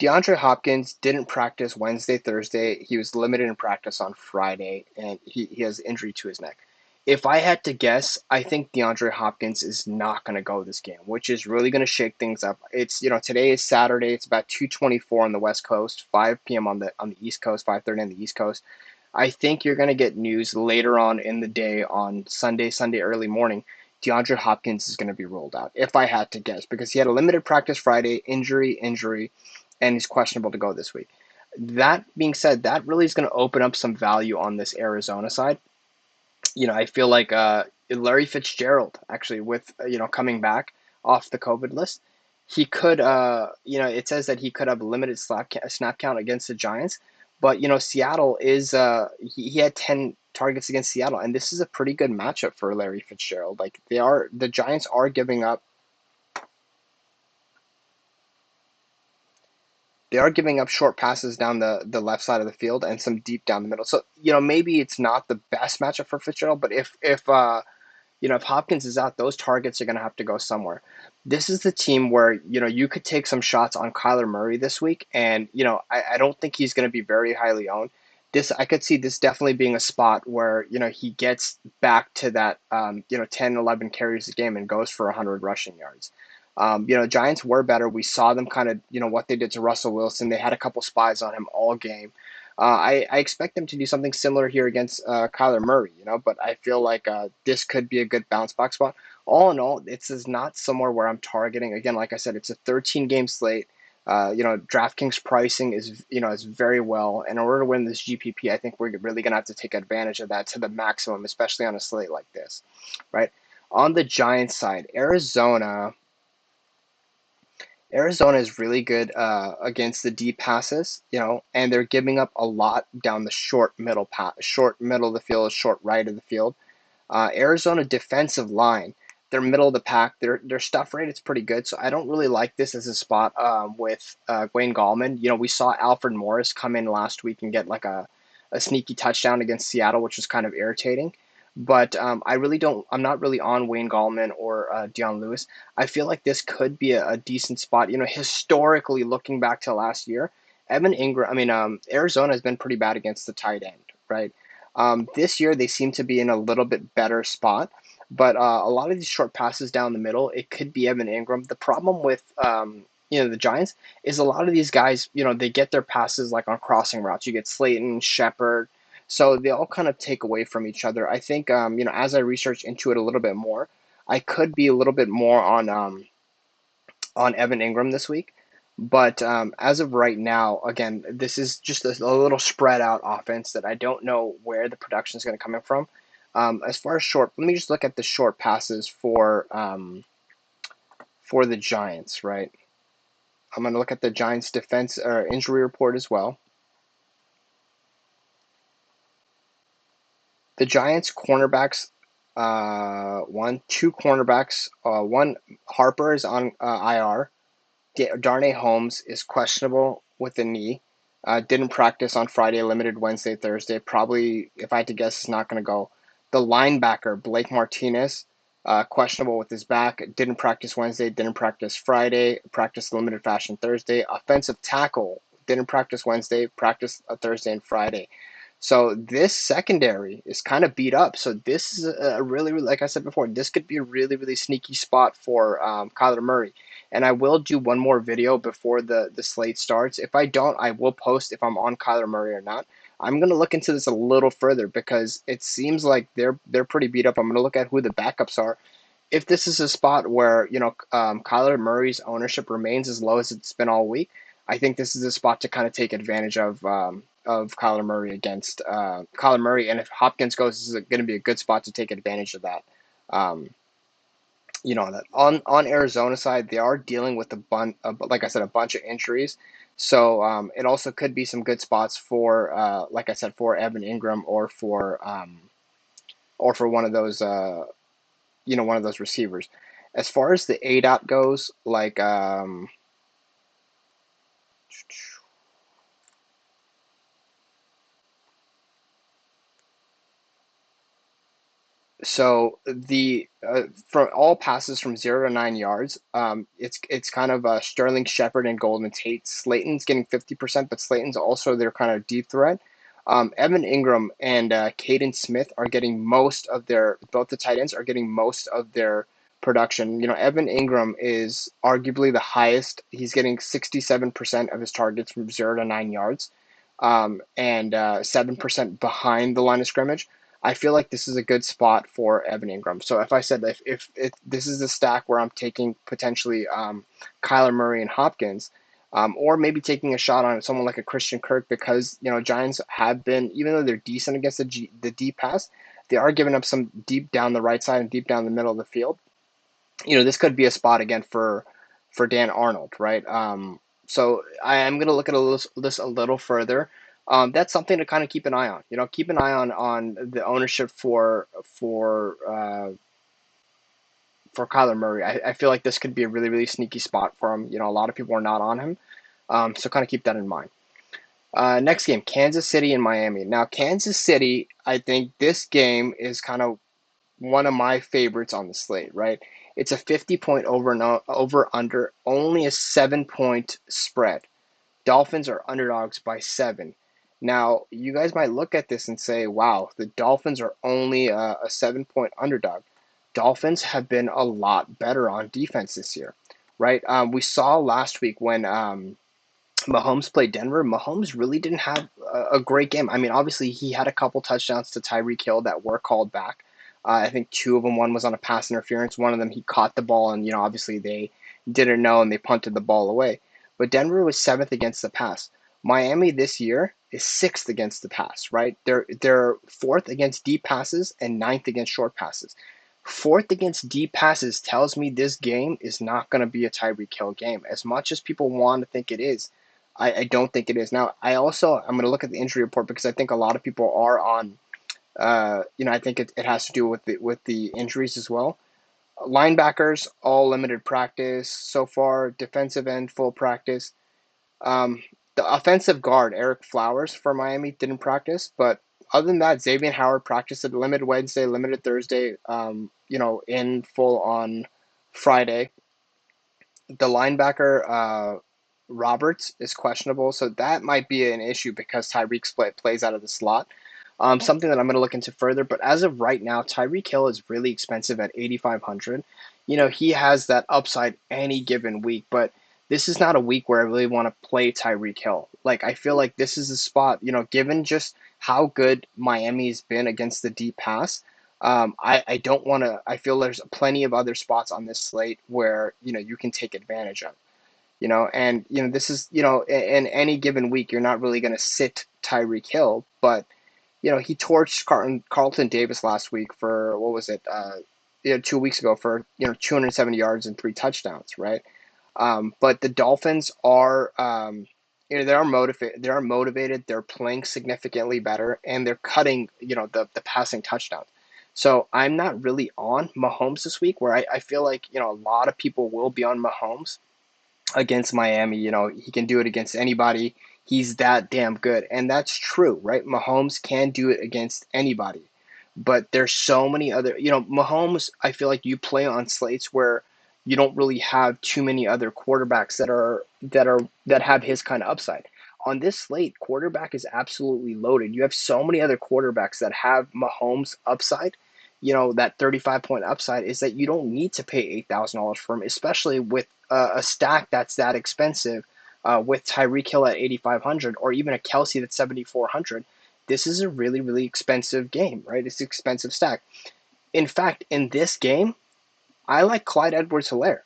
DeAndre Hopkins didn't practice Wednesday, Thursday. He was limited in practice on Friday, and he has injury to his neck. If I had to guess, I think DeAndre Hopkins is not going to go this game, which is really going to shake things up. It's today is Saturday. It's about 2:24 on the West Coast, 5 p.m. on the East Coast, 5:30 on the East Coast. I think you're going to get news later on in the day on Sunday early morning. DeAndre Hopkins is going to be rolled out, if I had to guess, because he had a limited practice Friday, injury, and he's questionable to go this week. That being said, that really is going to open up some value on this Arizona side. I feel like Larry Fitzgerald actually with coming back off the COVID list, he could it says that he could have a limited snap count against the Giants, but Seattle is he had 10 targets against Seattle, and this is a pretty good matchup for Larry Fitzgerald. Like the Giants are giving up. They are giving up short passes down the left side of the field and some deep down the middle. So maybe it's not the best matchup for Fitzgerald, but if Hopkins is out, those targets are going to have to go somewhere. This is the team where you could take some shots on Kyler Murray this week, and I don't think he's going to be very highly owned. This I could see this definitely being a spot where he gets back to that 10, 11 carries a game and goes for 100 rushing yards. Giants were better. We saw them kind of what they did to Russell Wilson. They had a couple spies on him all game. I expect them to do something similar here against Kyler Murray, but I feel like this could be a good bounce back spot. All in all, this is not somewhere where I'm targeting. Again, like I said, it's a 13 game slate. DraftKings pricing is very well. And in order to win this GPP, I think we're really going to have to take advantage of that to the maximum, especially on a slate like this, right? On the Giants side, Arizona is really good against the deep passes, and they're giving up a lot down the short middle of the field, short right of the field. Arizona defensive line, they're middle of the pack. Their stuff rate is pretty good, so I don't really like this as a spot with Wayne Gallman. We saw Alfred Morris come in last week and get like a sneaky touchdown against Seattle, which was kind of irritating. But I really don't. I'm not really on Wayne Gallman or Deion Lewis. I feel like this could be a decent spot. Historically, looking back to last year, Evan Ingram. I mean, Arizona has been pretty bad against the tight end, right? This year they seem to be in a little bit better spot, but a lot of these short passes down the middle, it could be Evan Ingram. The problem with the Giants is a lot of these guys, they get their passes like on crossing routes. You get Slayton, Shepard, so they all kind of take away from each other. I think as I research into it a little bit more, I could be a little bit more on Evan Ingram this week. But as of right now, again, this is just a little spread out offense that I don't know where the production is going to come in from. As far as short, let me just look at the short passes for the Giants. Right, I'm going to look at the Giants defense or injury report as well. The Giants cornerbacks, two cornerbacks, one Harper is on IR. Darnay Holmes is questionable with the knee. Didn't practice on Friday, limited Wednesday, Thursday. Probably, if I had to guess, is not going to go. The linebacker, Blake Martinez, questionable with his back. Didn't practice Wednesday, didn't practice Friday, practiced limited fashion Thursday. Offensive tackle, didn't practice Wednesday, practiced Thursday and Friday. So this secondary is kind of beat up. So this is a really, like I said before, this could be a really, really sneaky spot for Kyler Murray. And I will do one more video before the slate starts. If I don't, I will post if I'm on Kyler Murray or not. I'm gonna look into this a little further because it seems like they're pretty beat up. I'm gonna look at who the backups are. If this is a spot where Kyler Murray's ownership remains as low as it's been all week, I think this is a spot to kind of take advantage of Kyler Murray against Kyler Murray. And if Hopkins goes, this is going to be a good spot to take advantage of that. Um, that on Arizona side, they are dealing with like I said, a bunch of injuries. So it also could be some good spots for, like I said, for Evan Ingram or for one of those, one of those receivers. As far as the ADOT goes, like so the from all passes from 0 to 9 yards, it's kind of Sterling Shepard and Golden Tate. Slayton's getting 50%, but Slayton's also their kind of deep threat. Evan Ingram and Caden Smith are getting both the tight ends are getting most of their production. Evan Ingram is arguably the highest. He's getting 67% of his targets from 0 to 9 yards, and 7% behind the line of scrimmage. I feel like this is a good spot for Evan Ingram. So if I said if this is a stack where I'm taking potentially Kyler Murray and Hopkins, or maybe taking a shot on someone like a Christian Kirk because Giants have been, even though they're decent against the deep pass, they are giving up some deep down the right side and deep down the middle of the field. This could be a spot again for Dan Arnold, right? So I am going to look at this a little further. That's something to kind of keep an eye on. Keep an eye on the ownership for Kyler Murray. I feel like this could be a really, really sneaky spot for him. A lot of people are not on him, so kind of keep that in mind. Next game, Kansas City and Miami. Now, Kansas City, I think this game is kind of one of my favorites on the slate, right? It's a 50-point over under, only a 7-point spread. Dolphins are underdogs by 7. Now, you guys might look at this and say, wow, the Dolphins are only a 7-point underdog. Dolphins have been a lot better on defense this year, right? We saw last week when Mahomes played Denver. Mahomes really didn't have a great game. I mean, obviously, he had a couple touchdowns to Tyreek Hill that were called back. I think two of them, one was on a pass interference. One of them, he caught the ball, and obviously they didn't know and they punted the ball away. But Denver was 7th against the pass. Miami this year is 6th against the pass, right? They're 4th against deep passes and 9th against short passes. 4th against deep passes tells me this game is not going to be a Tyreek Hill game. As much as people want to think it is, I don't think it is. Now, I'm going to look at the injury report because I think a lot of people are on. I think it has to do with the injuries as well. Linebackers all limited practice so far. Defensive end full practice. The offensive guard Eric Flowers for Miami didn't practice, but other than that, Xavier Howard practiced at limited Wednesday, limited Thursday. In full on Friday. The linebacker Roberts is questionable, so that might be an issue because Tyreek plays out of the slot. Something that I'm going to look into further, but as of right now, Tyreek Hill is really expensive at 8,500. He has that upside any given week, but this is not a week where I really want to play Tyreek Hill. Like, I feel like this is a spot, given just how good Miami's been against the deep pass. I don't want to. I feel there's plenty of other spots on this slate where you can take advantage of. And this is in any given week you're not really going to sit Tyreek Hill, but he torched Carlton Davis last week for what was it? 2 weeks ago for 270 yards and 3 touchdowns, right? But the Dolphins are they are motivated. They are motivated. They're playing significantly better, and they're cutting, the passing touchdowns. So I'm not really on Mahomes this week, where I feel like, a lot of people will be on Mahomes against Miami. He can do it against anybody. He's that damn good. And that's true, right? Mahomes can do it against anybody. But there's so many other, Mahomes, I feel like you play on slates where you don't really have too many other quarterbacks that have his kind of upside. On this slate, quarterback is absolutely loaded. You have so many other quarterbacks that have Mahomes upside. That 35-point upside is that you don't need to pay $8,000 for him, especially with a stack that's that expensive, with Tyreek Hill at 8,500 or even a Kelsey that's 7,400. This is a really, really expensive game, right? It's an expensive stack. In fact, in this game, I like Clyde Edwards-Helaire.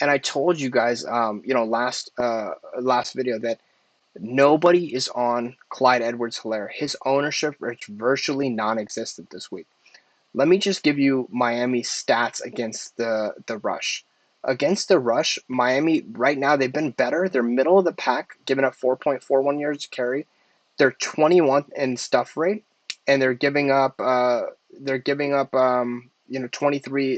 And I told you guys, last video that nobody is on Clyde Edwards-Helaire. His ownership is virtually non-existent this week. Let me just give you Miami's stats against the rush. Against the rush, Miami right now they've been better. They're middle of the pack, giving up 4.41 yards a carry. They're 21th in stuff rate, and they're giving up 23.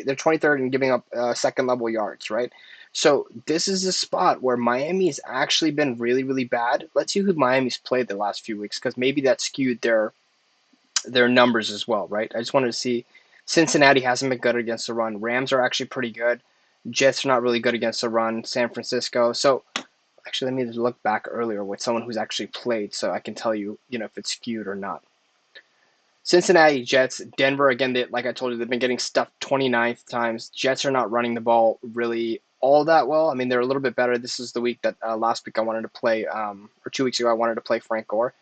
They're 23rd in giving up second level yards, right? So this is a spot where Miami's actually been really, really bad. Let's see who Miami's played the last few weeks, because maybe that skewed their numbers as well, right? I just wanted to see. Cincinnati hasn't been good against the run. Rams are actually pretty good. Jets are not really good against the run. San Francisco. So actually, let me just look back earlier with someone who's actually played, so I can tell you, if it's skewed or not. Cincinnati, Jets, Denver, again, like I told you, they've been getting stuffed 29th times. Jets are not running the ball really all that well. I mean, they're a little bit better. This is the week that last week I wanted to play, or 2 weeks ago I wanted to play Frank Gore.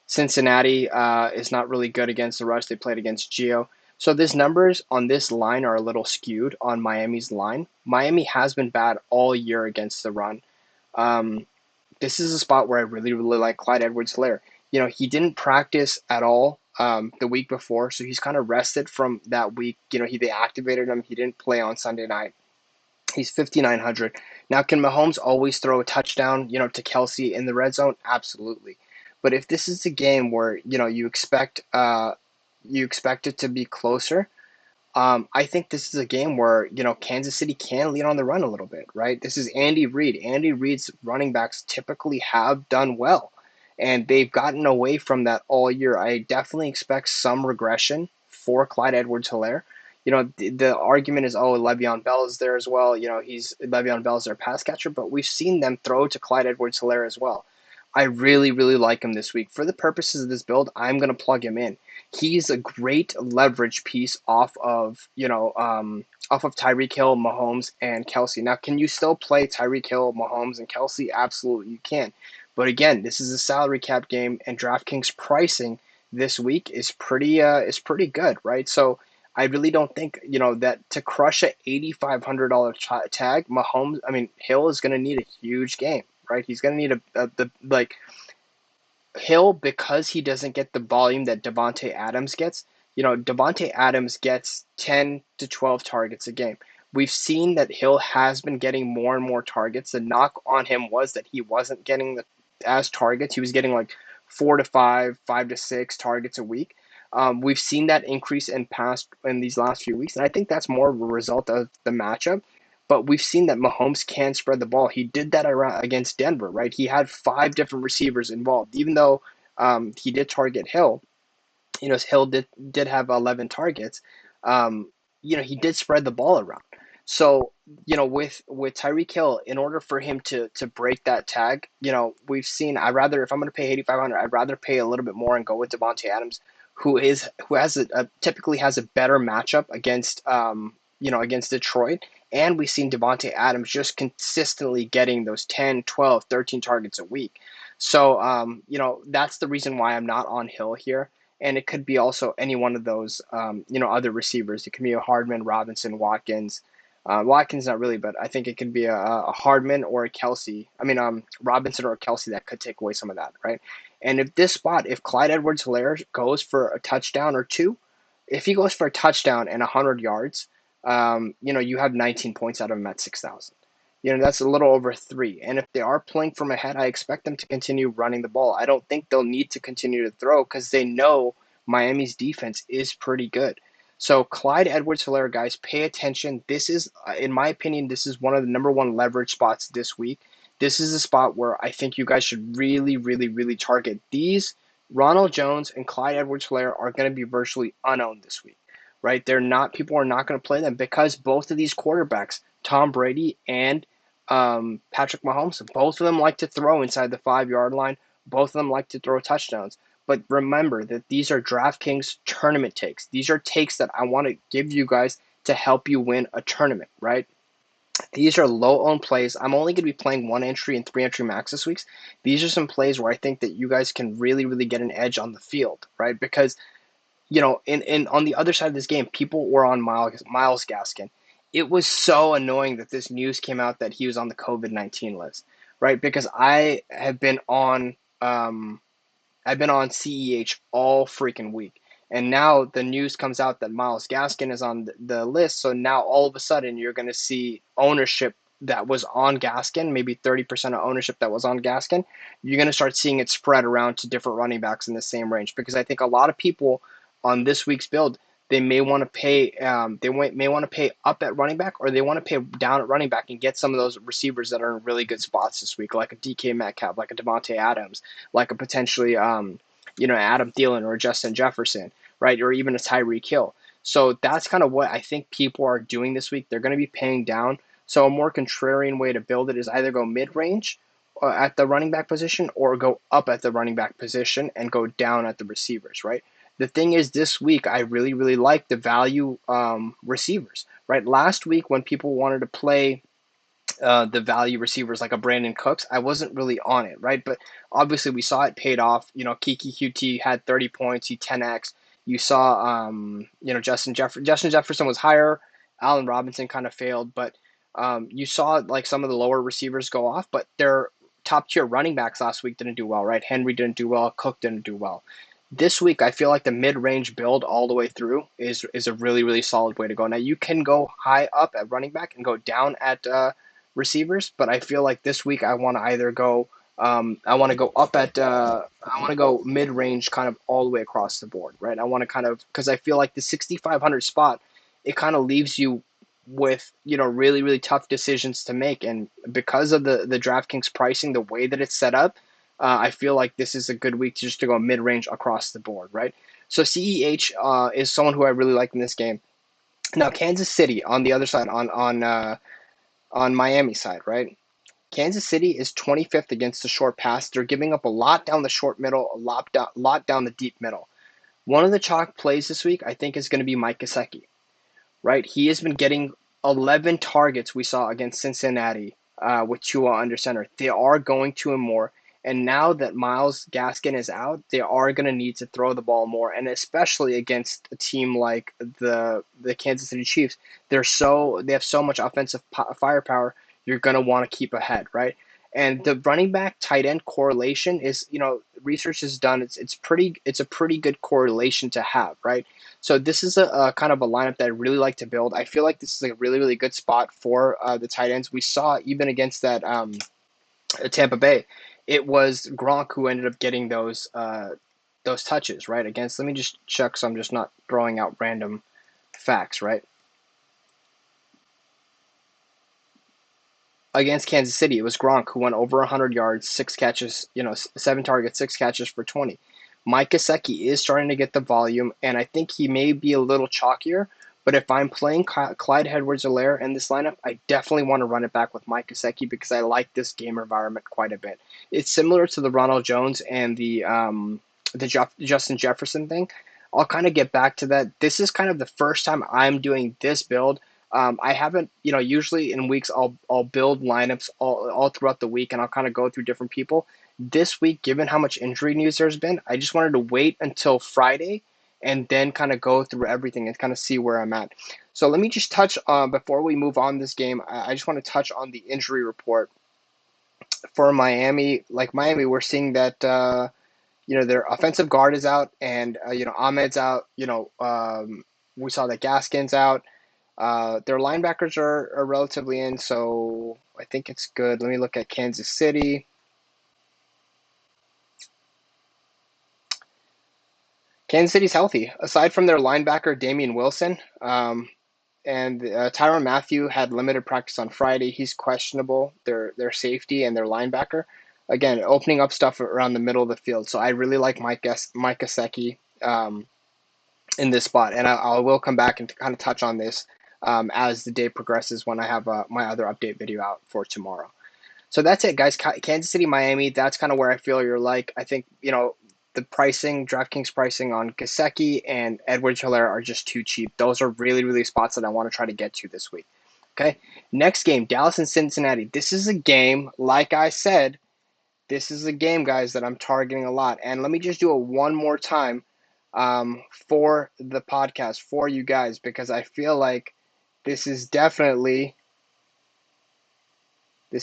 Cincinnati is not really good against the rush. They played against Gio. So these numbers on this line are a little skewed on Miami's line. Miami has been bad all year against the run. Um, this is a spot where I really, really like Clyde Edwards-Helaire. He didn't practice at all the week before, so he's kind of rested from that week. They activated him. He didn't play on Sunday night. He's 5,900. Now, can Mahomes always throw a touchdown, to Kelsey in the red zone? Absolutely. But if this is a game where, you expect it to be closer, I think this is a game where, Kansas City can lean on the run a little bit, right? This is Andy Reid. Andy Reid's running backs typically have done well, and they've gotten away from that all year. I definitely expect some regression for Clyde Edwards-Helaire. The argument is, oh, Le'Veon Bell is there as well. Le'Veon Bell's their pass catcher, but we've seen them throw to Clyde Edwards-Helaire as well. I really, really like him this week. For the purposes of this build, I'm going to plug him in. He's a great leverage piece off of Tyreek Hill, Mahomes, and Kelsey. Now, can you still play Tyreek Hill, Mahomes, and Kelsey? Absolutely, you can. But again, this is a salary cap game, and DraftKings pricing this week is pretty good, right? So I really don't think that to crush a $8,500 tag, Hill is going to need a huge game, right? He's going to need Hill, because he doesn't get the volume that Devontae Adams gets. Devontae Adams gets 10 to 12 targets a game. We've seen that Hill has been getting more and more targets. The knock on him was that he wasn't getting as targets. He was getting like 4 to 5, 5 to 6 targets a week. We've seen that increase in these last few weeks, and I think that's more of a result of the matchup. But we've seen that Mahomes can spread the ball. He did that against Denver, right? He had 5 different receivers involved, even though he did target Hill. Hill did have 11 targets. He did spread the ball around. So, with Tyreek Hill, in order for him to break that tag, we've seen. If I'm going to pay 8,500, I'd rather pay a little bit more and go with Devontae Adams, who typically has a better matchup against against Detroit. And we've seen Devontae Adams just consistently getting those 10, 12, 13 targets a week. So, that's the reason why I'm not on Hill here. And it could be also any one of those, other receivers. It could be a Hardman, Robinson, Watkins. Watkins not really, but I think it could be a Hardman or a Kelsey. Robinson or a Kelsey that could take away some of that, right? And if Clyde Edwards-Helaire goes for a touchdown or two, if he goes for a touchdown and 100 yards, you have 19 points out of him at 6,000. That's a little over 3. And if they are playing from ahead, I expect them to continue running the ball. I don't think they'll need to continue to throw because they know Miami's defense is pretty good. So Clyde Edwards-Helaire, guys, pay attention. This is, in my opinion, this is one of the number one leverage spots this week. This is a spot where I think you guys should really, really, really target these. Ronald Jones and Clyde Edwards-Helaire are going to be virtually unowned this week, right? People are not going to play them because both of these quarterbacks, Tom Brady and Patrick Mahomes, both of them like to throw inside the 5 yard line. Both of them like to throw touchdowns. But remember that these are DraftKings tournament takes. These are takes that I want to give you guys to help you win a tournament, right? These are low owned plays. I'm only going to be playing 1 entry and 3 entry max this week. These are some plays where I think that you guys can really, really get an edge on the field, right? Because in on the other side of this game, people were on Miles Gaskin. It was so annoying that this news came out that he was on the COVID-19 list, right? Because I've been on CEH all freaking week. And now the news comes out that Miles Gaskin is on the list. So now all of a sudden you're going to see ownership that was on Gaskin, maybe 30% of ownership that was on Gaskin. You're going to start seeing it spread around to different running backs in the same range because I think a lot of people on this week's build, they may want to pay may want to pay up at running back or they want to pay down at running back and get some of those receivers that are in really good spots this week, like a DK Metcalf, like a Devontae Adams, like a potentially Adam Thielen or Justin Jefferson, right, or even a Tyreek Hill. So that's kind of what I think people are doing this week. They're going to be paying down. So a more contrarian way to build it is either go mid-range at the running back position or go up at the running back position and go down at the receivers, right? The thing is, this week I really, really like the value receivers, right? Last week when people wanted to play the value receivers like a Brandon Cooks, I wasn't really on it, right? But obviously we saw it paid off. Kiki QT had 30 points, he 10x. You saw, Justin Jefferson was higher. Allen Robinson kind of failed, but you saw like some of the lower receivers go off, but their top tier running backs last week didn't do well, right? Henry didn't do well, Cook didn't do well. This week, I feel like the mid-range build all the way through is a really, really solid way to go. Now, you can go high up at running back and go down at receivers, but I feel like this week I want to either go I want to go up at I want to go mid-range kind of all the way across the board, right? I want to kind of because I feel like the 6,500 spot it kind of leaves you with really really tough decisions to make, and because of the DraftKings pricing, the way that it's set up, I feel like this is a good week just to go mid-range across the board, right? So CEH is someone who I really like in this game. Now Kansas City on the other side on Miami side, right? Kansas City is 25th against the short pass. They're giving up a lot down the short middle, a lot down the deep middle. One of the chalk plays this week, I think, is going to be Mike Gesicki, right? He has been getting 11 targets we saw against Cincinnati with Tua under center. They are going to him more. And now that Miles Gaskin is out, they are going to need to throw the ball more, and especially against a team like the Kansas City Chiefs. They have so much offensive firepower. You're going to want to keep ahead, right? And the running back tight end correlation is, research is done. It's a pretty good correlation to have, right? So this is a kind of a lineup that I really like to build. I feel like this is a really really good spot for the tight ends. We saw even against that Tampa Bay, it was Gronk who ended up getting those touches, right? Against, let me just check so I'm just not throwing out random facts, right? Against Kansas City, it was Gronk who went over 100 yards, 6 catches, 7 targets, 6 catches for 20. Mike Gesicki is starting to get the volume, and I think he may be a little chalkier. But if I'm playing Clyde Edwards-Helaire in this lineup, I definitely want to run it back with Mike Gesicki because I like this game environment quite a bit. It's similar to the Ronald Jones and the Justin Jefferson thing. I'll kind of get back to that. This is kind of the first time I'm doing this build. I haven't, usually in weeks I'll build lineups all throughout the week and I'll kind of go through different people. This week, given how much injury news there's been, I just wanted to wait until Friday and then kind of go through everything and kind of see where I'm at. So let me just touch before we move on this game. I just want to touch on the injury report for Miami. Like Miami, we're seeing that their offensive guard is out and Ahmed's out. We saw that Gaskin's out. Their linebackers are relatively in, so I think it's good. Let me look at Kansas City. Kansas City's healthy. Aside from their linebacker, Damian Wilson, and Tyrann Mathieu had limited practice on Friday. He's questionable. Their safety and their linebacker. Again, opening up stuff around the middle of the field. So I really like Mike Gesicki in this spot, and I will come back and kind of touch on this as the day progresses when I have my other update video out for tomorrow. So that's it, guys. Kansas City, Miami. That's kind of where I feel you're like. I think the pricing, DraftKings pricing on Gesicki and Edwards-Helaire are just too cheap. Those are really, really spots that I want to try to get to this week. Okay, next game, Dallas and Cincinnati. This is a game, like I said, this is a game, guys, that I'm targeting a lot. And let me just do it one more time for the podcast, for you guys, because I feel like this is definitely a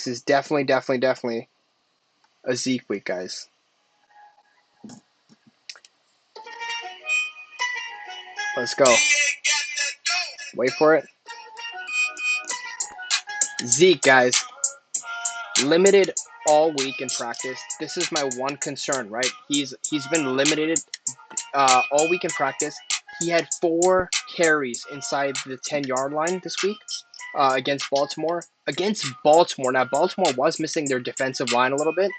Zeke week, guys. Let's go. Wait for it. Zeke, guys, limited all week in practice. This is my one concern, right? He's been limited all week in practice. He had 4 carries inside the 10-yard line this week against Baltimore. Now Baltimore was missing their defensive line a little bit.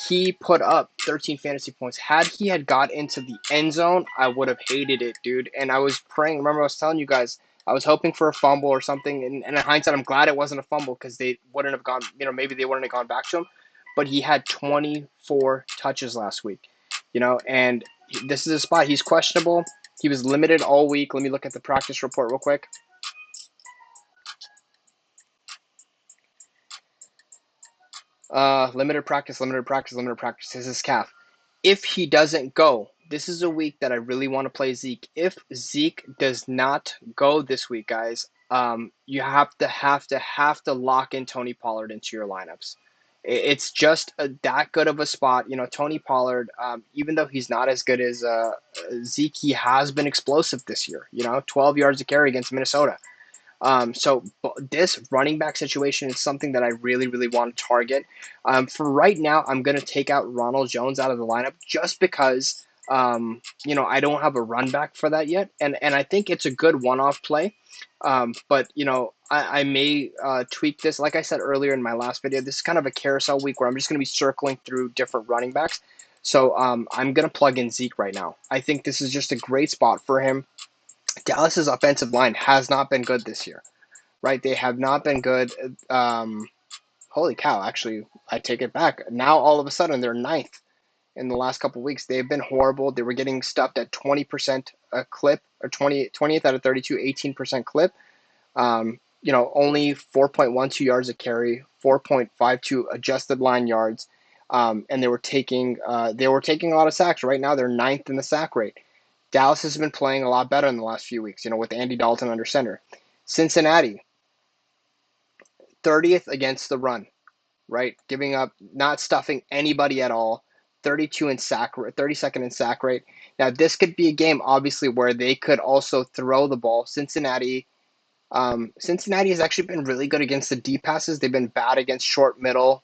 He put up 13 fantasy points. Had he had got into the end zone, I would have hated it, dude. And I was praying. Remember, I was telling you guys, I was hoping for a fumble or something. And in hindsight, I'm glad it wasn't a fumble because they wouldn't have gone, maybe they wouldn't have gone back to him. But he had 24 touches last week, and this is a spot. He's questionable. He was limited all week. Let me look at the practice report real quick. Limited practice. This is calf. If he doesn't go, this is a week that I really want to play Zeke. If Zeke does not go this week, guys, you have to lock in Tony Pollard into your lineups. It's just that good of a spot. Tony Pollard, even though he's not as good as Zeke, he has been explosive this year. 12 yards a carry against Minnesota. So this running back situation is something that I really, really want to target. For right now, I'm going to take out Ronald Jones out of the lineup just because, I don't have a run back for that yet. And I think it's a good one-off play. But, I may tweak this. Like I said earlier in my last video, this is kind of a carousel week where I'm just going to be circling through different running backs. So I'm going to plug in Zeke right now. I think this is just a great spot for him. Dallas's offensive line has not been good this year, right? They have not been good. Holy cow, actually, I take it back. Now, all of a sudden, they're 9th in the last couple of weeks. They've been horrible. They were getting stuffed at 20% a clip, or 20th out of 32, 18% clip. Only 4.12 yards a carry, 4.52 adjusted line yards, and they were taking a lot of sacks. Right now, they're 9th in the sack rate. Dallas has been playing a lot better in the last few weeks, with Andy Dalton under center. Cincinnati, 30th against the run, right? Giving up, not stuffing anybody at all. 32nd in sack rate. Now, this could be a game, obviously, where they could also throw the ball. Cincinnati has actually been really good against the deep passes. They've been bad against short left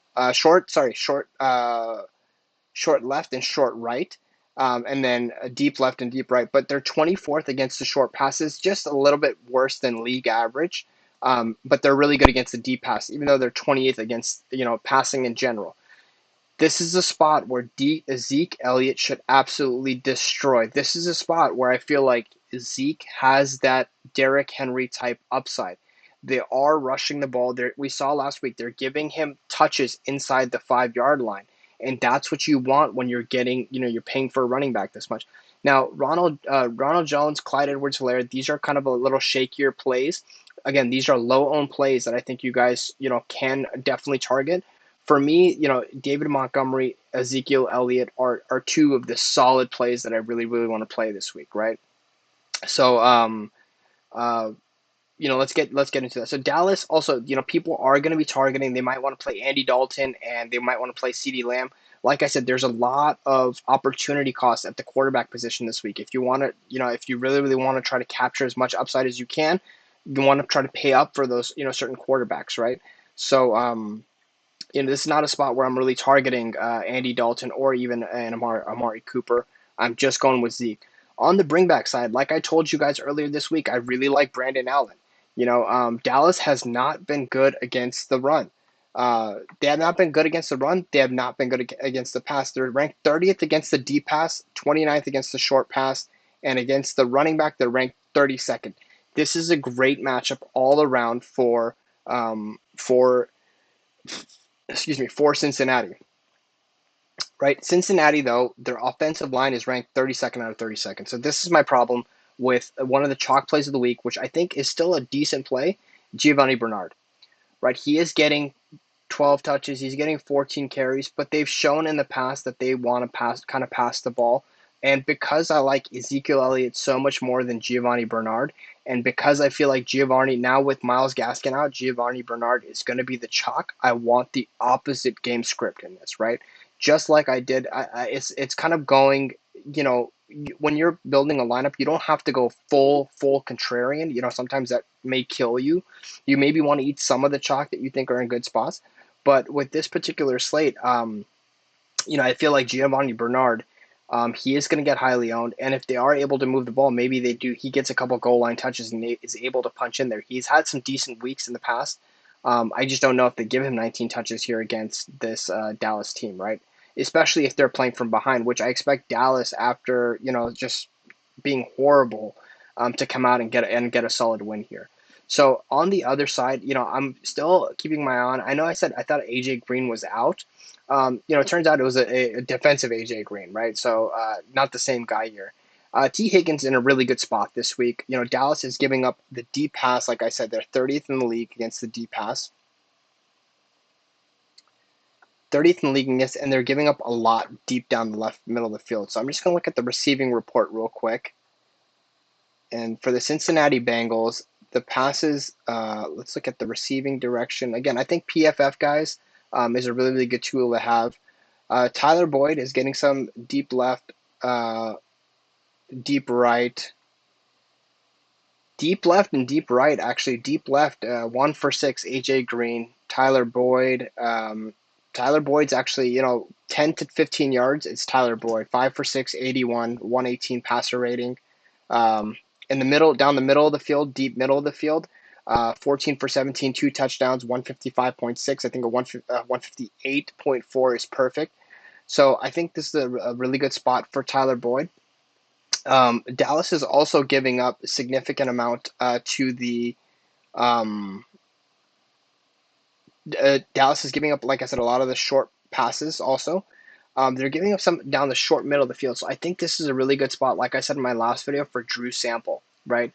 and short right. And then a deep left and deep right. But they're 24th against the short passes, just a little bit worse than league average. But they're really good against the deep pass, even though they're 28th against, passing in general. This is a spot where Zeke Elliott should absolutely destroy. This is a spot where I feel like Zeke has that Derrick Henry type upside. They are rushing the ball. We saw last week, they're giving him touches inside the 5-yard line. And that's what you want when you're getting, you're paying for a running back this much. Now, Ronald Jones, Clyde Edwards-Helaire, these are kind of a little shakier plays. Again, these are low-owned plays that I think you guys, can definitely target. For me, David Montgomery, Ezekiel Elliott are 2 of the solid plays that I really, really want to play this week, right? So, let's get into that. So Dallas also, people are going to be targeting. They might want to play Andy Dalton and they might want to play CeeDee Lamb. Like I said, there's a lot of opportunity costs at the quarterback position this week. If you want to, if you really, really want to try to capture as much upside as you can, you want to try to pay up for those, certain quarterbacks, right? So, this is not a spot where I'm really targeting Andy Dalton or even an Amari Cooper. I'm just going with Zeke. On the bringback side, like I told you guys earlier this week, I really like Brandon Allen. Dallas has not been good against the run. They have not been good against the run. They have not been good against the pass. They're ranked 30th against the deep pass, 29th against the short pass, and against the running back, they're ranked 32nd. This is a great matchup all around for for Cincinnati, right? Cincinnati, though, their offensive line is ranked 32nd out of 32nd. So this is my problem with one of the chalk plays of the week, which I think is still a decent play, Giovanni Bernard, right? He is getting 12 touches, he's getting 14 carries, but they've shown in the past that they want to pass the ball. And because I like Ezekiel Elliott so much more than Giovanni Bernard, and because I feel like Giovanni, now with Myles Gaskin out, Giovanni Bernard is going to be the chalk, I want the opposite game script in this, right? Just like I did, it's kind of going, you know, when you're building a lineup, you don't have to go full contrarian. Sometimes that may kill you. You maybe want to eat some of the chalk that you think are in good spots. But with this particular slate, I feel like Giovanni Bernard, he is going to get highly owned. And if they are able to move the ball, maybe they do. He gets a couple goal line touches and is able to punch in there. He's had some decent weeks in the past. I just don't know if they give him 19 touches here against this Dallas team, right? Especially if they're playing from behind, which I expect Dallas, after just being horrible, to come out and get a solid win here. So on the other side, I'm still keeping my eye on. I know I thought AJ Green was out. It turns out it was a defensive AJ Green, right? So not the same guy here. T. Higgins in a really good spot this week. Dallas is giving up the deep pass. Like I said, they're 30th in the league against the deep pass. 30th in the league against, and they're giving up a lot deep down the left middle of the field. So I'm just going to look at the receiving report real quick. And for the Cincinnati Bengals, the passes, let's look at the receiving direction. Again, I think PFF, guys, is a really, really good tool to have. Tyler Boyd is getting some deep left, deep right. Deep left and deep right, actually. Deep left, 1 for 6, AJ Green. Tyler Boyd. Tyler Boyd's actually, 10 to 15 yards. It's Tyler Boyd. 5 for 6, 81, 118 passer rating. In the middle, down the middle of the field, deep middle of the field, 14 for 17, 2 touchdowns, 155.6. I think a 158.4 is perfect. So I think this is a really good spot for Tyler Boyd. Dallas is also giving up a significant amount to the Dallas is giving up, like I said, a lot of the short passes also. They're giving up some down the short middle of the field. So I think this is a really good spot, like I said in my last video, for Drew Sample, right?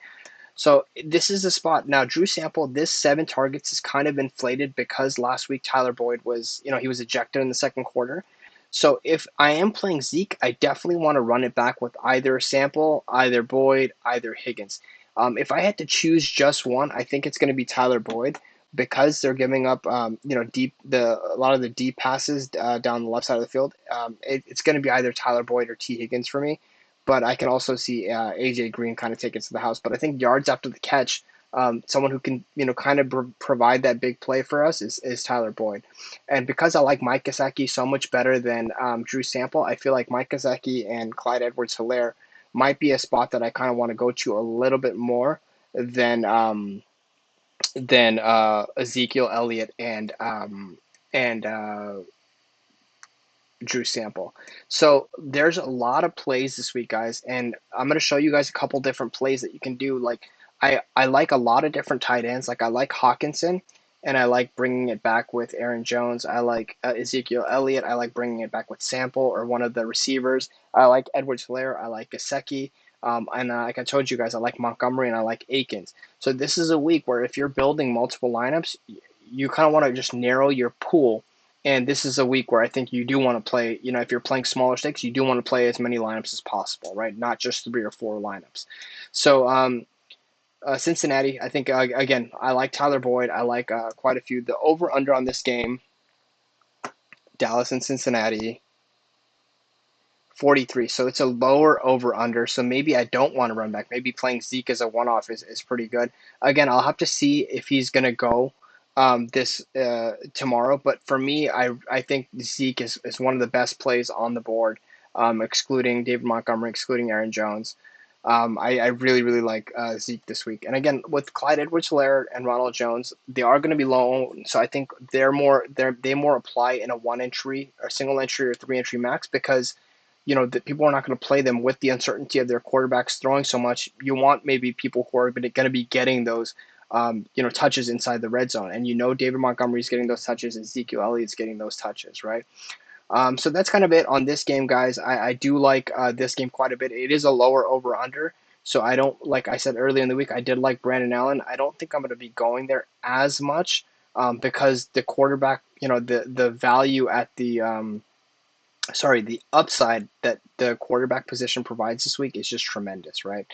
So this is a spot. Now, Drew Sample, this 7 targets is kind of inflated because last week Tyler Boyd was, he was ejected in the second quarter. So if I am playing Zeke, I definitely want to run it back with either Sample, either Boyd, either Higgins. If I had to choose just one, I think it's going to be Tyler Boyd, because they're giving up, a lot of the deep passes down the left side of the field. It's going to be either Tyler Boyd or T. Higgins for me, but I can also see AJ Green kind of take it to the house. But I think yards after the catch, someone who can kind of provide that big play for us is Tyler Boyd. And because I like Mike Gesicki so much better than Drew Sample, I feel like Mike Gesicki and Clyde Edwards-Helaire might be a spot that I kind of want to go to a little bit more than Ezekiel Elliott and Drew Sample. So there's a lot of plays this week, guys, and I'm going to show you guys a couple different plays that you can do. Like I like a lot of different tight ends. Like I like Hawkinson, and I like bringing it back with Aaron Jones. I like Ezekiel Elliott. I like bringing it back with Sample or one of the receivers. I like Edwards-Helaire. I like Gesicki. And like I told you guys, I like Montgomery and I like Akins. So this is a week where if you're building multiple lineups, you kind of want to just narrow your pool. And this is a week where I think you do want to play, if you're playing smaller stakes, you do want to play as many lineups as possible, right? Not just 3 or 4 lineups. So Cincinnati, I think, again, I like Tyler Boyd. I like quite a few. The over-under on this game, Dallas and Cincinnati, 43. So it's a lower over under. So maybe I don't want to run back. Maybe playing Zeke as a one off is pretty good. Again, I'll have to see if he's going to go this tomorrow. But for me, I think Zeke is one of the best plays on the board, excluding David Montgomery, excluding Aaron Jones. I really, really like Zeke this week. And again, with Clyde Edwards-Helaire and Ronald Jones, they are going to be low. So I think they more apply in a one entry or single entry or three entry max because the people are not going to play them with the uncertainty of their quarterbacks throwing so much. You want maybe people who are going to be getting those touches inside the red zone. And David Montgomery's getting those touches, Ezekiel Elliott's getting those touches, right? So that's kind of it on this game, guys. I do like this game quite a bit. It is a lower over under. So I don't, like I said earlier in the week, I did like Brandon Allen. I don't think I'm going to be going there as much because the quarterback, the value at the upside that the quarterback position provides this week is just tremendous, right?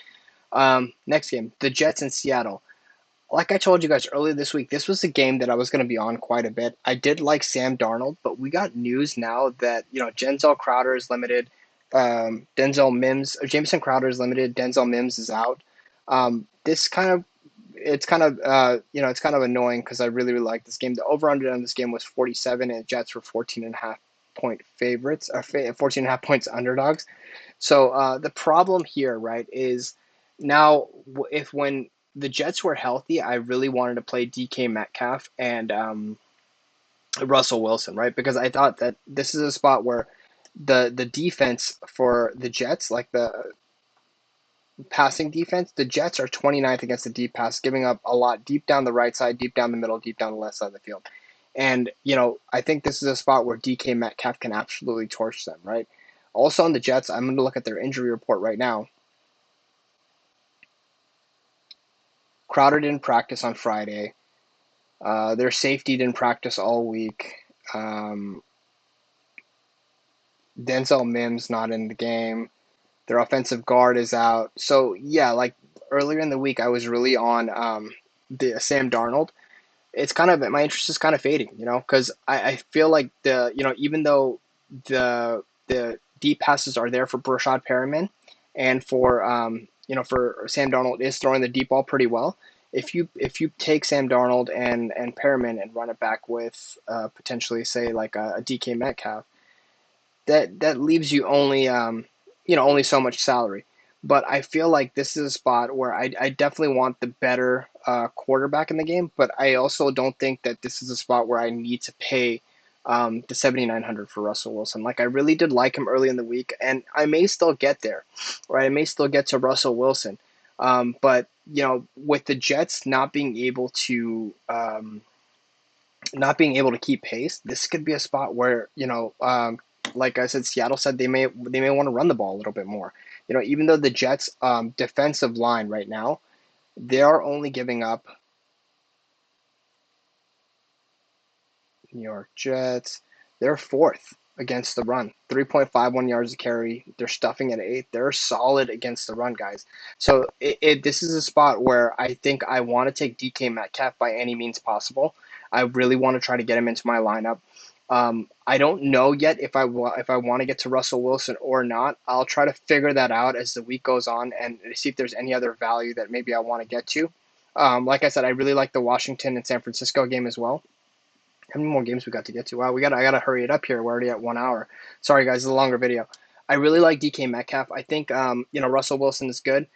Next game, the Jets in Seattle. Like I told you guys earlier this week, this was a game that I was going to be on quite a bit. I did like Sam Darnold, but we got news now that Denzel Crowder is limited, Jameson Crowder is limited, Denzel Mims is out. This kind of it's kind of it's kind of annoying because I really really like this game. The over under on this game was 47, and Jets were 14.5 point favorites, or 14.5 points underdogs. So the problem here, right, is now if when the Jets were healthy, I really wanted to play DK Metcalf and Russell Wilson, right? Because I thought that this is a spot where the defense for the Jets, like the passing defense, the Jets are 29th against the deep pass, giving up a lot deep down the right side, deep down the middle, deep down the left side of the field. And, I think this is a spot where DK Metcalf can absolutely torch them, right? Also on the Jets, I'm going to look at their injury report right now. Crowder didn't practice on Friday. Their safety didn't practice all week. Denzel Mims not in the game. Their offensive guard is out. So yeah, like earlier in the week, I was really on the Sam Darnold. It's kind of my interest is kind of fading, because I feel like even though the deep passes are there for Brashad Perriman and for Sam Darnold is throwing the deep ball pretty well. If you take Sam Darnold and Perriman and run it back with potentially say like a DK Metcalf, that leaves you only so much salary. But I feel like this is a spot where I definitely want the better quarterback in the game, but I also don't think that this is a spot where I need to pay the 7,900 for Russell Wilson. Like I really did like him early in the week, and I may still get there, right? I may still get to Russell Wilson, but with the Jets not being able to keep pace, this could be a spot where like I said, Seattle said they may want to run the ball a little bit more. Even though the Jets defensive line right now, they are only giving up New York Jets. They're fourth against the run, 3.51 yards a carry. They're stuffing at 8. They're solid against the run, guys. So this is a spot where I think I want to take DK Metcalf by any means possible. I really want to try to get him into my lineup. I don't know yet if I want to get to Russell Wilson or not. I'll try to figure that out as the week goes on and see if there's any other value that maybe I want to get to. Like I said, I really like the Washington and San Francisco game as well. How many more games we got to get to? Wow, I gotta hurry it up here. We're already at 1 hour. Sorry guys, it's a longer video. I really like DK Metcalf. I think Russell Wilson is good.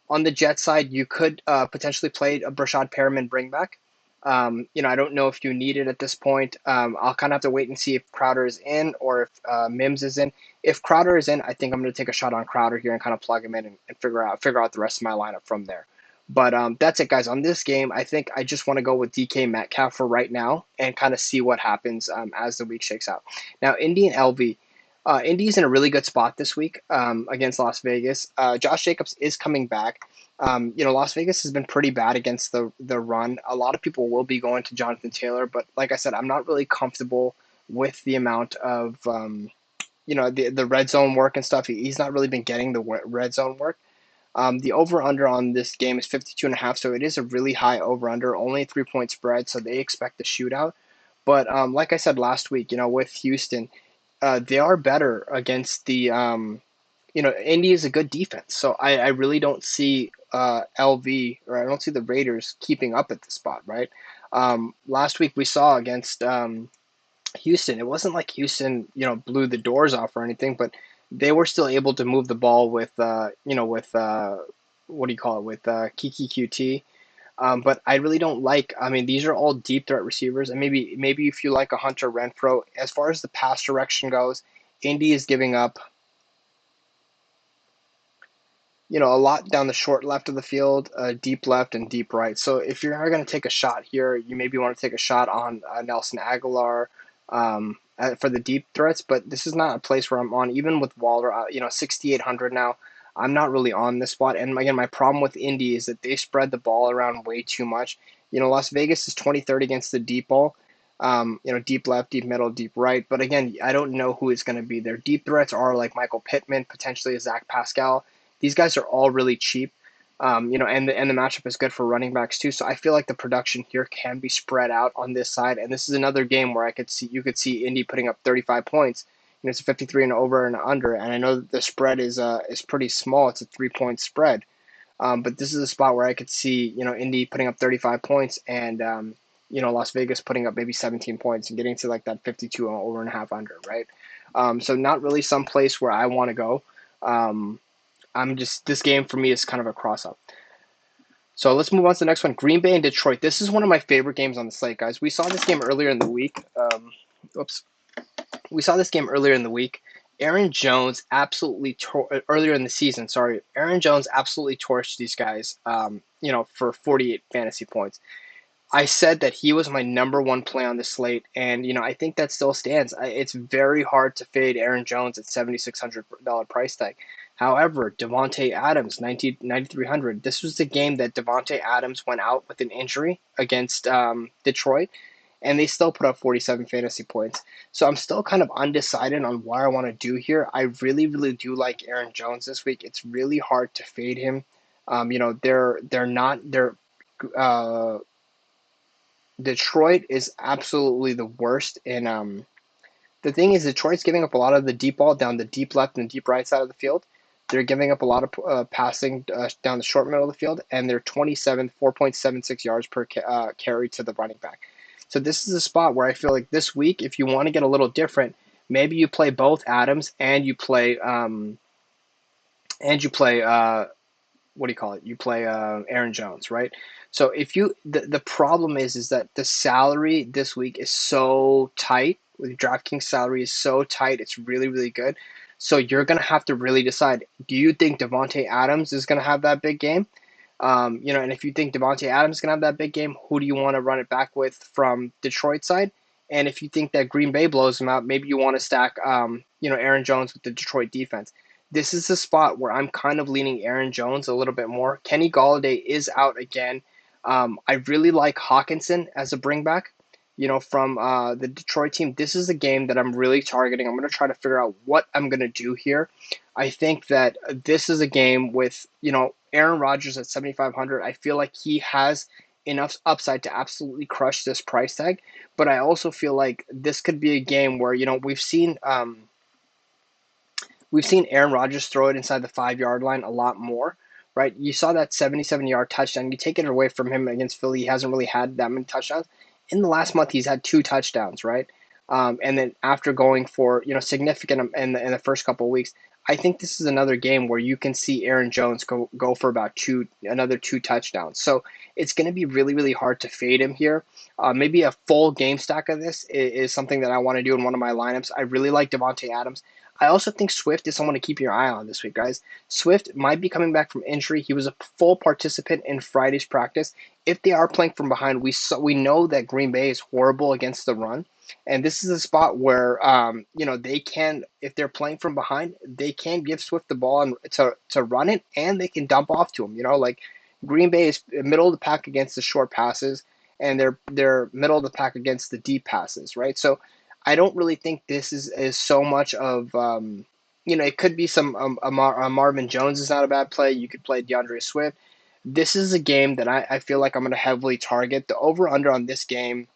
On the Jets side, you could potentially play a Brashad Perriman bring back. I don't know if you need it at this point. I'll kind of have to wait and see if Crowder is in or if Mims is in. If Crowder is in, I think I'm going to take a shot on Crowder here and kind of plug him in and figure out the rest of my lineup from there. But that's it, guys. On this game, I think I just want to go with DK Metcalf for right now and kind of see what happens as the week shakes out. Now, Indy and LV. Indy's in a really good spot this week against Las Vegas. Josh Jacobs is coming back. Las Vegas has been pretty bad against the run. A lot of people will be going to Jonathan Taylor, but like I said, I'm not really comfortable with the amount of the red zone work and stuff. He's not really been getting the red zone work. The over-under on this game is 52.5, so it is a really high over-under, only a 3-point spread, so they expect a shootout. But like I said last week, with Houston, they are better against the Indy is a good defense. So I really don't see LV, or I don't see the Raiders keeping up at the spot, right? Last week we saw against Houston, it wasn't like Houston, blew the doors off or anything, but they were still able to move the ball with, with what do you call it, with Kiki QT. But I really don't like. I mean, these are all deep threat receivers, and maybe if you like a Hunter Renfro, as far as the pass direction goes, Indy is giving up, a lot down the short left of the field, deep left and deep right. So if you're going to take a shot here, you maybe want to take a shot on Nelson Aguilar for the deep threats. But this is not a place where I'm on. Even with Waller, 6,800 now, I'm not really on this spot. And again, my problem with Indy is that they spread the ball around way too much. Las Vegas is 20-30 against the deep ball. Deep left, deep middle, deep right. But again, I don't know who it's going to be. Their deep threats are like Michael Pittman, potentially a Zach Pascal. These guys are all really cheap, and the matchup is good for running backs too. So I feel like the production here can be spread out on this side, and this is another game where you could see Indy putting up 35 points. It's a 53 and over and under, and I know that the spread is pretty small. It's a 3-point spread, but this is a spot where I could see Indy putting up 35 points and Las Vegas putting up maybe 17 points and getting to like that 52 over and a half under, right? So not really some place where I want to go. This game for me is kind of a cross up. So let's move on to the next one. Green Bay and Detroit. This is one of my favorite games on the slate, guys. We saw this game earlier in the week. We saw this game earlier in the week. Aaron Jones earlier in the season. Sorry, Aaron Jones absolutely torched these guys. For 48 fantasy points. I said that he was my number one play on the slate, and I think that still stands. It's very hard to fade Aaron Jones at $7,600 price tag. However, Devontae Adams, 9,300. This was the game that Devontae Adams went out with an injury against Detroit, and they still put up 47 fantasy points. So I'm still kind of undecided on what I want to do here. I really, really do like Aaron Jones this week. It's really hard to fade him. Detroit is absolutely the worst. And the thing is, Detroit's giving up a lot of the deep ball down the deep left and deep right side of the field. They're giving up a lot of passing down the short middle of the field, and they're 4.76 yards per carry to the running back. So this is a spot where I feel like this week, if you want to get a little different, maybe you play both Adams and you play what do you call it? You play Aaron Jones, right? So the problem is that the salary this week is so tight. With DraftKings salary is so tight, it's really, really good. So you're gonna have to really decide: do you think Devontae Adams is gonna have that big game? And if you think Devontae Adams is gonna have that big game, who do you want to run it back with from Detroit side? And if you think that Green Bay blows him out, maybe you want to stack, Aaron Jones with the Detroit defense. This is the spot where I'm kind of leaning Aaron Jones a little bit more. Kenny Golladay is out again. I really like Hawkinson as a bringback, from the Detroit team. This is a game that I'm really targeting. I'm going to try to figure out what I'm going to do here. I think that this is a game with, Aaron Rodgers at 7,500. I feel like he has enough upside to absolutely crush this price tag. But I also feel like this could be a game where, we've seen Aaron Rodgers throw it inside the 5-yard line a lot more, right? You saw that 77-yard touchdown. You take it away from him against Philly, he hasn't really had that many touchdowns. In the last month, he's had 2 touchdowns, right? And then after going for significant in the first couple of weeks, I think this is another game where you can see Aaron Jones go for about another 2 touchdowns. So it's going to be really, really hard to fade him here. Maybe a full game stack of this is something that I want to do in one of my lineups. I really like Devontae Adams. I also think Swift is someone to keep your eye on this week, guys. Swift might be coming back from injury. He was a full participant in Friday's practice. If they are playing from behind, we know that Green Bay is horrible against the run. And this is a spot where, they can, if they're playing from behind, they can give Swift the ball and to run it, and they can dump off to him. Like Green Bay is middle of the pack against the short passes, and they're middle of the pack against the deep passes, right? So I don't really think this is so much of, it could be some Marvin Jones is not a bad play. You could play DeAndre Swift. This is a game that I feel like I'm going to heavily target. The over-under on this game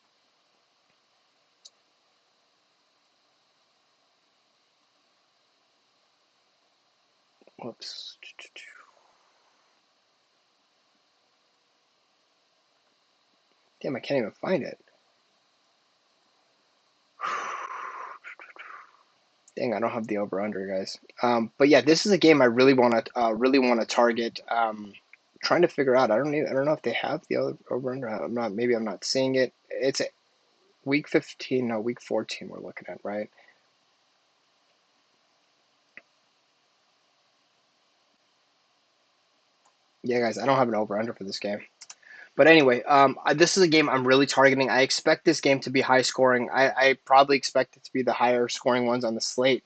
Whoops. Damn, I can't even find it. Dang, I don't have the over under, guys. But yeah, this is a game I really want to target. Trying to figure out. I don't know if they have the over under. Maybe I'm not seeing it. It's week 15. No, week 14. We're looking at, right? Yeah, guys, I don't have an over under for this game. But anyway, this is a game I'm really targeting. I expect this game to be high scoring. I probably expect it to be the higher scoring ones on the slate.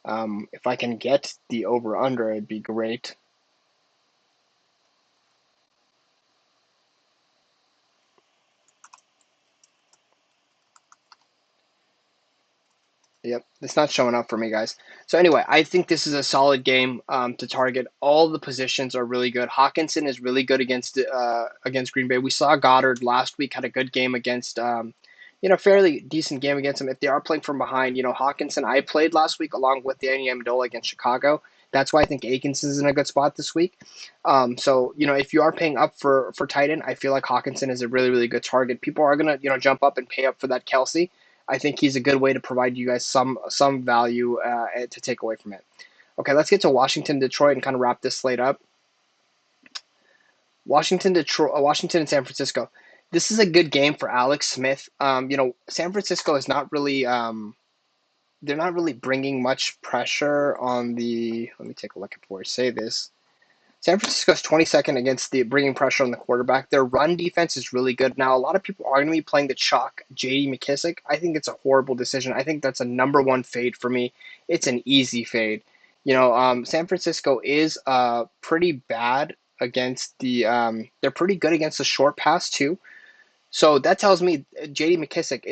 If I can get the over under, it'd be great. Yep, it's not showing up for me, guys. So anyway, I think this is a solid game to target. All the positions are really good. Hawkinson is really good against Green Bay. We saw Goddard last week had a good game against, fairly decent game against them. If they are playing from behind, Hawkinson I played last week along with Danny Amendola against Chicago. That's why I think Akins is in a good spot this week. So if you are paying up for tight end, I feel like Hawkinson is a really really good target. People are gonna jump up and pay up for that Kelsey. I think he's a good way to provide you guys some value to take away from it. Okay, let's get to Washington, Detroit, and kind of wrap this slate up. Washington, and San Francisco. This is a good game for Alex Smith. San Francisco is not really they're not really bringing much pressure on the. Let me take a look before I say this. San Francisco's 22nd against the bringing pressure on the quarterback. Their run defense is really good. Now, a lot of people are going to be playing the chalk J.D. McKissick. I think it's a horrible decision. I think that's a number one fade for me. It's an easy fade. San Francisco is pretty bad against the. They're pretty good against the short pass too. So that tells me J.D. McKissick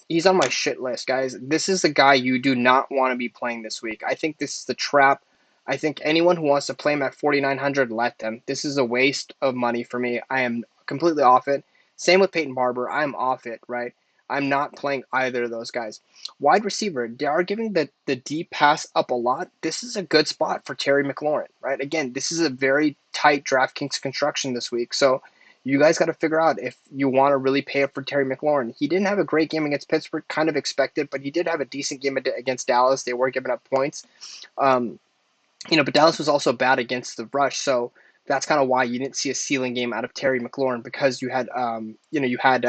he's on my shit list, guys. This is the guy you do not want to be playing this week. I think this is the trap. I think anyone who wants to play him at 4,900, let them. This is a waste of money for me. I am completely off it. Same with Peyton Barber. I'm off it, right? I'm not playing either of those guys. Wide receiver, they are giving the deep pass up a lot. This is a good spot for Terry McLaurin, right? Again, this is a very tight DraftKings construction this week. So you guys got to figure out if you want to really pay up for Terry McLaurin. He didn't have a great game against Pittsburgh, kind of expected, but he did have a decent game against Dallas. They were giving up points. But Dallas was also bad against the rush, so that's kind of why you didn't see a ceiling game out of Terry McLaurin because you had, you had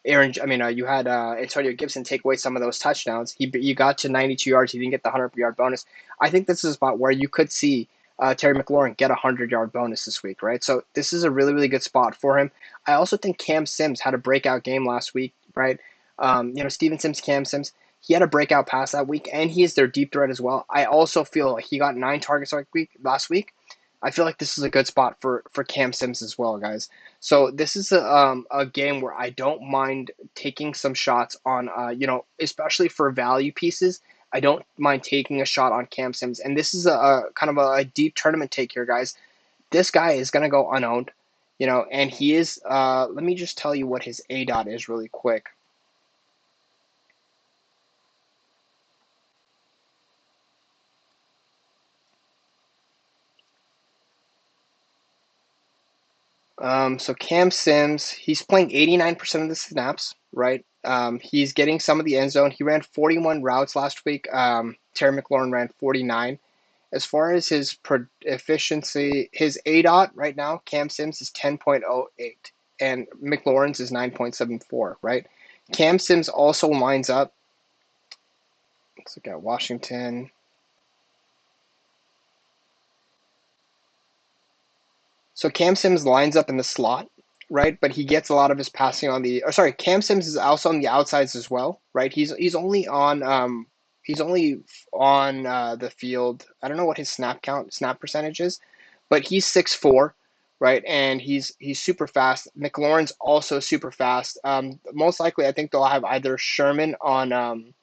Antonio Gibson take away some of those touchdowns. You got to 92 yards. He didn't get the 100-yard bonus. I think this is a spot where you could see Terry McLaurin get a 100-yard bonus this week, right? So this is a really, really good spot for him. I also think Cam Sims had a breakout game last week, right? Steven Sims, Cam Sims. He had a breakout pass that week, and he is their deep threat as well. I also feel like he got 9 targets last week. I feel like this is a good spot for Cam Sims as well, guys. So this is a game where I don't mind taking some shots on, especially for value pieces. I don't mind taking a shot on Cam Sims, and this is a kind of a deep tournament take here, guys. This guy is going to go unowned, and he is. Let me just tell you what his A dot is really quick. So Cam Sims, he's playing 89% of the snaps, right? He's getting some of the end zone. He ran 41 routes last week. Terry McLaurin ran 49. As far as his efficiency, his ADOT right now, Cam Sims is 10.08 and McLaurin's is 9.74, right? Cam Sims also lines up. Let's look at Washington. So Cam Sims lines up in the slot, right? But he gets a lot of his passing on the. Or sorry, Cam Sims is also on the outsides as well, right? He's only on the field. I don't know what his snap percentage is, but he's 6'4", right? And he's super fast. McLaurin's also super fast. Most likely, I think they'll have either Sherman on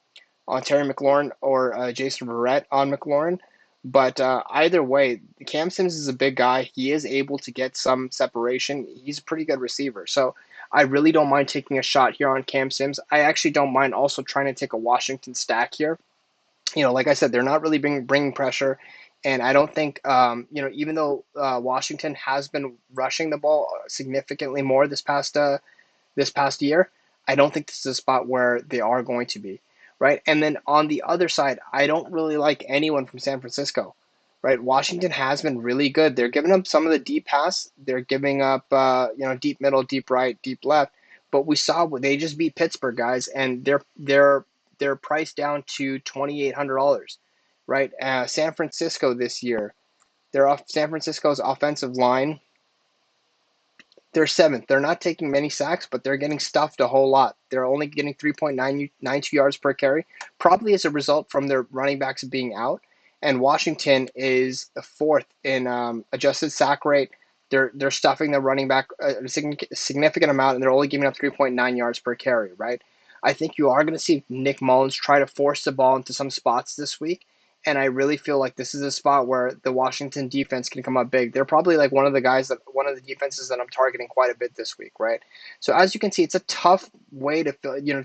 Terry McLaurin or Jason Verrett on McLaurin. But either way, Cam Sims is a big guy. He is able to get some separation. He's a pretty good receiver. So I really don't mind taking a shot here on Cam Sims. I actually don't mind also trying to take a Washington stack here. Like I said, they're not really bringing pressure. And I don't think, even though Washington has been rushing the ball significantly more this past year, I don't think this is a spot where they are going to be, right? And then on the other side, I don't really like anyone from San Francisco, right? Washington has been really good. They're giving up some of the deep pass. They're giving up, deep middle, deep right, deep left. But we saw they just beat Pittsburgh, guys, and they're priced down to $2,800, right? San Francisco this year, San Francisco's offensive line, they're seventh. They're not taking many sacks, but they're getting stuffed a whole lot. They're only getting 3.92 yards per carry, probably as a result from their running backs being out. And Washington is fourth in adjusted sack rate. They're stuffing the running back a significant amount, and they're only giving up 3.9 yards per carry, right? I think you are going to see Nick Mullins try to force the ball into some spots this week. And I really feel like this is a spot where the Washington defense can come up big. They're probably like one of the defenses that I'm targeting quite a bit this week, right? So as you can see, it's a tough way to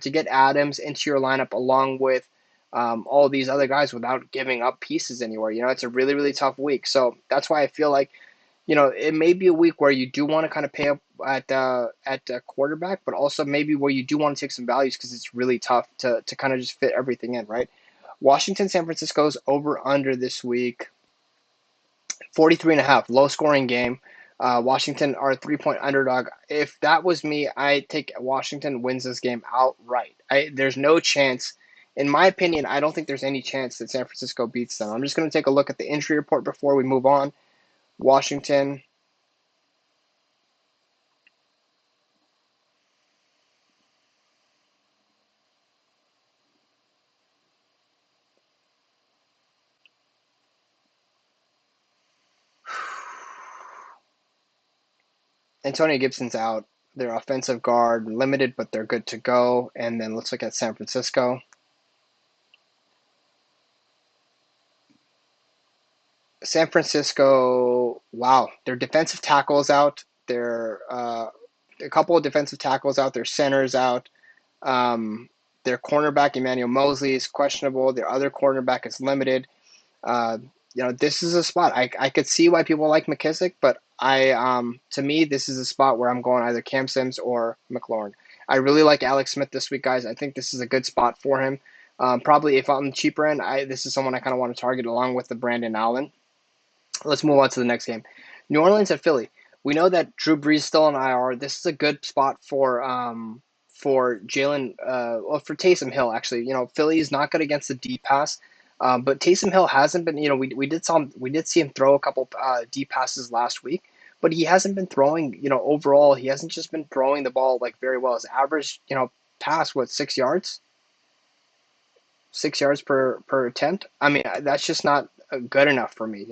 get Adams into your lineup along with all these other guys without giving up pieces anywhere. It's a really, really tough week. So that's why I feel like, it may be a week where you do want to kind of pay up at quarterback, but also maybe where you do want to take some values because it's really tough to kind of just fit everything in, right? Washington, San Francisco's over under this week, 43.5, low scoring game. Washington are a 3-point underdog. If that was me, I take Washington wins this game outright. There's no chance, in my opinion, I don't think there's any chance that San Francisco beats them. I'm just going to take a look at the injury report before we move on. Washington. Antonio Gibson's out. Their offensive guard limited, but they're good to go. And then let's look at San Francisco. San Francisco, wow, their defensive tackles out. Their a couple of defensive tackles out. Their centers out. Their cornerback Emmanuel Mosley is questionable. Their other cornerback is limited. Uh, this is a spot. I could see why people like McKissick, but to me, this is a spot where I'm going either Cam Sims or McLaurin. I really like Alex Smith this week, guys. I think this is a good spot for him. Probably if I'm on the cheaper end, this is someone I kind of want to target along with the Brandon Allen. Let's move on to the next game. New Orleans at Philly. We know that Drew Brees is still on IR. This is a good spot for Jalen, for Taysom Hill, actually. Philly is not good against the deep pass. But Taysom Hill hasn't been, we did see him throw a couple deep passes last week, but he hasn't been throwing, overall, he hasn't just been throwing the ball like very well. His average, pass, 6 yards? 6 yards per attempt. I mean, that's just not good enough for me.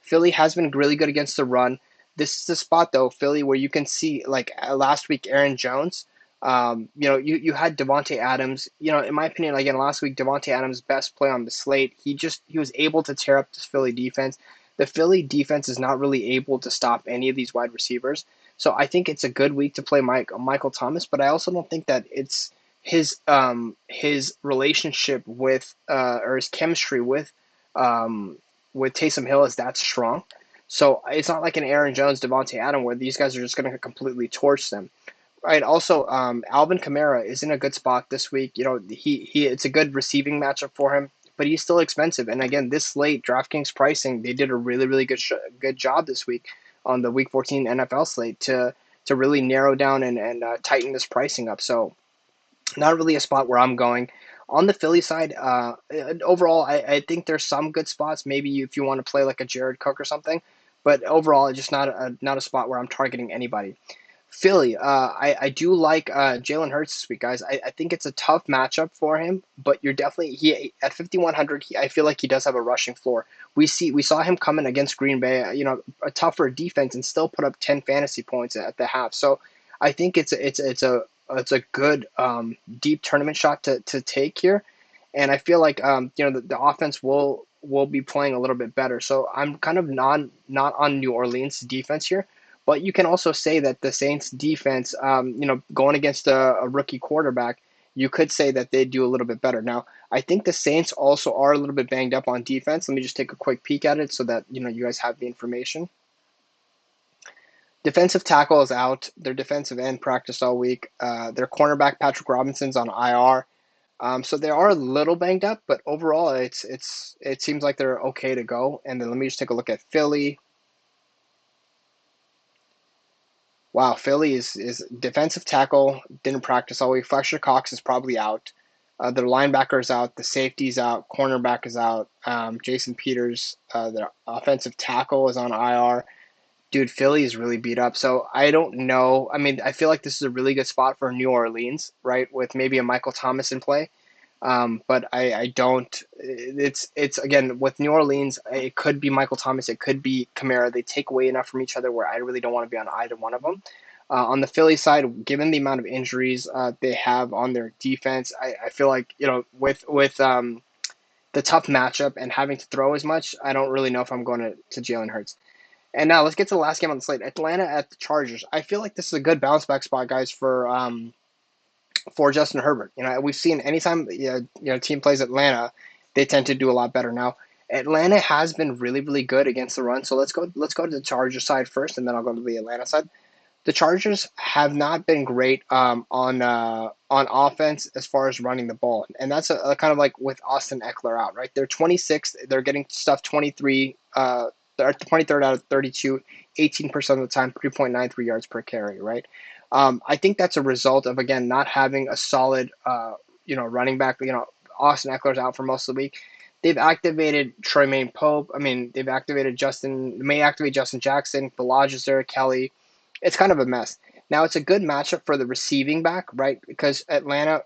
Philly has been really good against the run. This is the spot though, Philly, where you can see like last week, Aaron Jones. You had Devontae Adams. In my opinion, again last week, Devontae Adams' best play on the slate. He was able to tear up this Philly defense. The Philly defense is not really able to stop any of these wide receivers. So I think it's a good week to play Michael Thomas, but I also don't think that it's his relationship with or his chemistry with Taysom Hill is that strong. So it's not like an Aaron Jones, Devontae Adams where these guys are just going to completely torch them. Right. Also, Alvin Kamara is in a good spot this week. He it's a good receiving matchup for him, but he's still expensive. And again, this late DraftKings pricing, they did a really, really good job this week on the Week 14 NFL slate to really narrow down and tighten this pricing up. So not really a spot where I'm going. On the Philly side, overall, I think there's some good spots. Maybe if you want to play like a Jared Cook or something, but overall, it's just not a spot where I'm targeting anybody. Philly, I do like Jalen Hurts this week, guys. I think it's a tough matchup for him, but you're definitely at 5,100. I feel like he does have a rushing floor. We saw him coming against Green Bay, a tougher defense, and still put up 10 fantasy points at the half. So I think it's a good deep tournament shot to take here, and I feel like the offense will be playing a little bit better. So I'm kind of not on New Orleans defense here. But you can also say that the Saints defense, going against a rookie quarterback, you could say that they do a little bit better. Now, I think the Saints also are a little bit banged up on defense. Let me just take a quick peek at it so that you guys have the information. Defensive tackle is out. Their defensive end practiced all week. Their cornerback Patrick Robinson's on IR. So they are a little banged up, but overall, it seems like they're okay to go. And then let me just take a look at Philly. Wow, Philly is defensive tackle didn't practice all week. Fletcher Cox is probably out. Their linebacker is out. The safety's out. Cornerback is out. Jason Peters, their offensive tackle, is on IR. Dude, Philly is really beat up. So I don't know. I mean, I feel like this is a really good spot for New Orleans, right? With maybe a Michael Thomas in play. But I don't. It's again with New Orleans. It could be Michael Thomas. It could be Kamara. They take away enough from each other where I really don't want to be on either one of them. On the Philly side, given the amount of injuries they have on their defense, I feel like with the tough matchup and having to throw as much, I don't really know if I'm going to Jalen Hurts. And now let's get to the last game on the slate. Atlanta at the Chargers. I feel like this is a good bounce back spot, guys, for Justin Herbert. We've seen anytime team plays Atlanta, they tend to do a lot better. Now, Atlanta has been really, really good against the run. So let's go to the Chargers side first, and then I'll go to the Atlanta side. The Chargers have not been great on offense as far as running the ball, and that's a kind of like with Austin Eckler out, right? They're 26th, they're getting stuff 23, they're 23rd out of 32, 18% of the time, 3.93 yards per carry, right? I think that's a result of again not having a solid running back. Austin Eckler's out for most of the week. They've activated Tremaine Pope. I mean, they've activated Justin. They may activate Justin Jackson. Ballage is there. Kelly. It's kind of a mess. Now it's a good matchup for the receiving back, right? Because Atlanta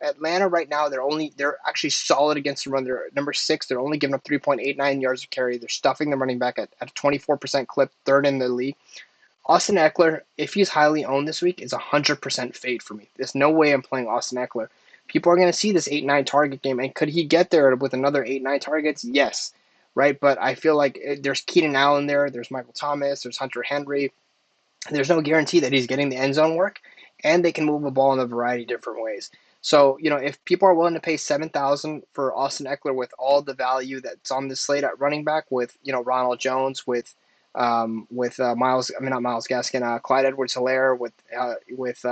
right now they're actually solid against the run. They're number 6. They're only giving up 3.89 yards of carry. They're stuffing the running back at a 24% clip, third in the league. Austin Eckler, if he's highly owned this week, is 100% fade for me. There's no way I'm playing Austin Eckler. People are going to see this 8-9 target game, and could he get there with another 8-9 targets? Yes, right? But I feel like there's Keenan Allen there, there's Michael Thomas, there's Hunter Henry. There's no guarantee that he's getting the end zone work, and they can move the ball in a variety of different ways. So, if people are willing to pay $7,000 for Austin Eckler with all the value that's on this slate at running back, with Ronald Jones, with Miles, I mean not Miles Gaskin, Clyde Edwards-Helaire, with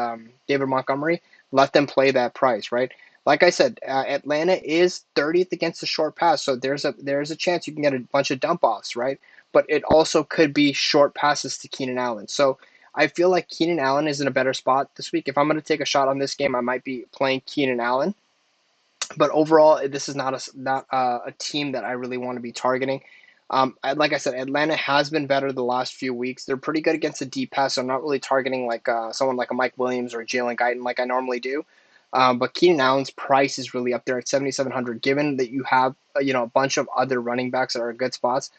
David Montgomery, let them play that price, right? Like I said, Atlanta is 30th against the short pass, so there's a chance you can get a bunch of dump offs, right? But it also could be short passes to Keenan Allen. So I feel like Keenan Allen is in a better spot this week. If I'm going to take a shot on this game, I might be playing Keenan Allen. But overall, this is not a team that I really want to be targeting. Like I said, Atlanta has been better the last few weeks. They're pretty good against the deep pass, so I'm not really targeting like someone like a Mike Williams or a Jalen Guyton like I normally do. But Keenan Allen's price is really up there at 7,700. Given that you have a bunch of other running backs that are in good spots,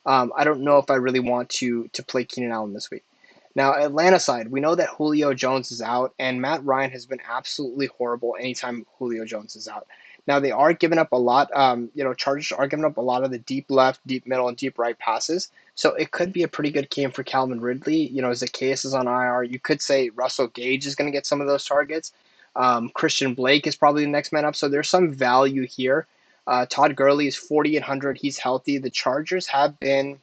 I don't know if I really want to play Keenan Allen this week. Now, Atlanta side, we know that Julio Jones is out, and Matt Ryan has been absolutely horrible anytime Julio Jones is out. Now, they are giving up a lot. Chargers are giving up a lot of the deep left, deep middle, and deep right passes. So it could be a pretty good game for Calvin Ridley. Zacchaeus is on IR. You could say Russell Gage is going to get some of those targets. Christian Blake is probably the next man up. So there's some value here. Todd Gurley is 4,800. He's healthy. The Chargers have been.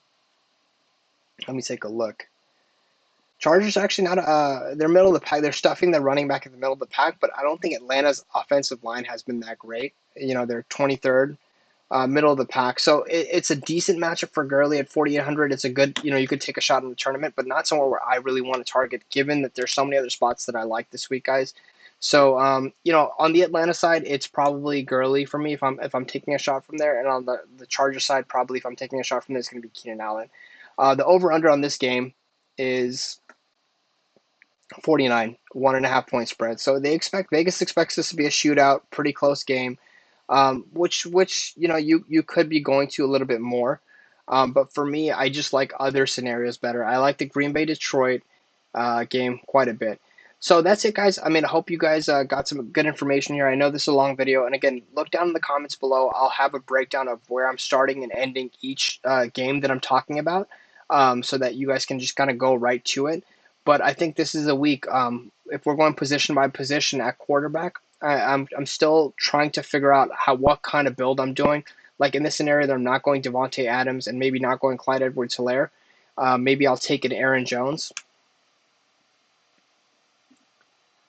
Let me take a look. Chargers are actually not. They're middle of the pack. They're stuffing their running back in the middle of the pack, but I don't think Atlanta's offensive line has been that great. They're 23rd, middle of the pack. So it's a decent matchup for Gurley at 4,800. It's a good. You could take a shot in the tournament, but not somewhere where I really want to target, given that there's so many other spots that I like this week, guys. So on the Atlanta side, it's probably Gurley for me if I'm taking a shot from there, and on the Charger side, probably if I'm taking a shot from there, it's going to be Keenan Allen. The over/under on this game is 49, 1.5 point spread. So Vegas expects this to be a shootout, pretty close game, which you could be going to a little bit more. But for me, I just like other scenarios better. I like the Green Bay Detroit game quite a bit. So that's it, guys. I mean, I hope you guys got some good information here. I know this is a long video, and again, look down in the comments below. I'll have a breakdown of where I'm starting and ending each game that I'm talking about, so that you guys can just kind of go right to it. But I think this is a week. If we're going position by position at quarterback, I'm still trying to figure out what kind of build I'm doing. Like in this scenario, that I'm not going Devontae Adams and maybe not going Clyde Edwards-Helaire. Maybe I'll take an Aaron Jones.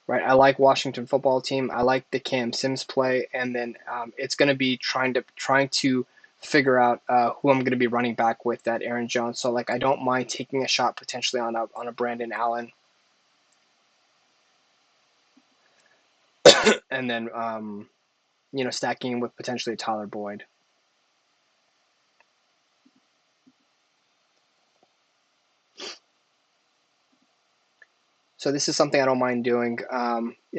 Right, I like Washington football team. I like the Cam Sims play, and then it's going to be trying to figure out who I'm going to be running back with that Aaron Jones. So like I don't mind taking a shot potentially on a Brandon Allen, and then stacking with potentially Tyler Boyd. So this is something I don't mind doing.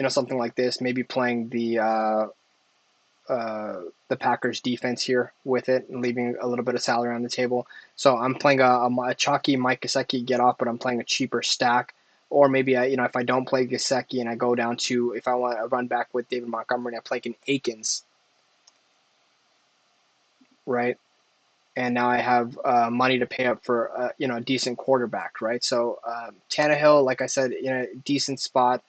Something like this, maybe playing the Packers defense here with it and leaving a little bit of salary on the table. So I'm playing a chalky Mike Gesicki get off, but I'm playing a cheaper stack. Or maybe if I don't play Gesicki and I go down to, if I want to run back with David Montgomery and I play an Akins, right? And now I have money to pay up for a decent quarterback, right? So Tannehill, like I said, in a decent spot.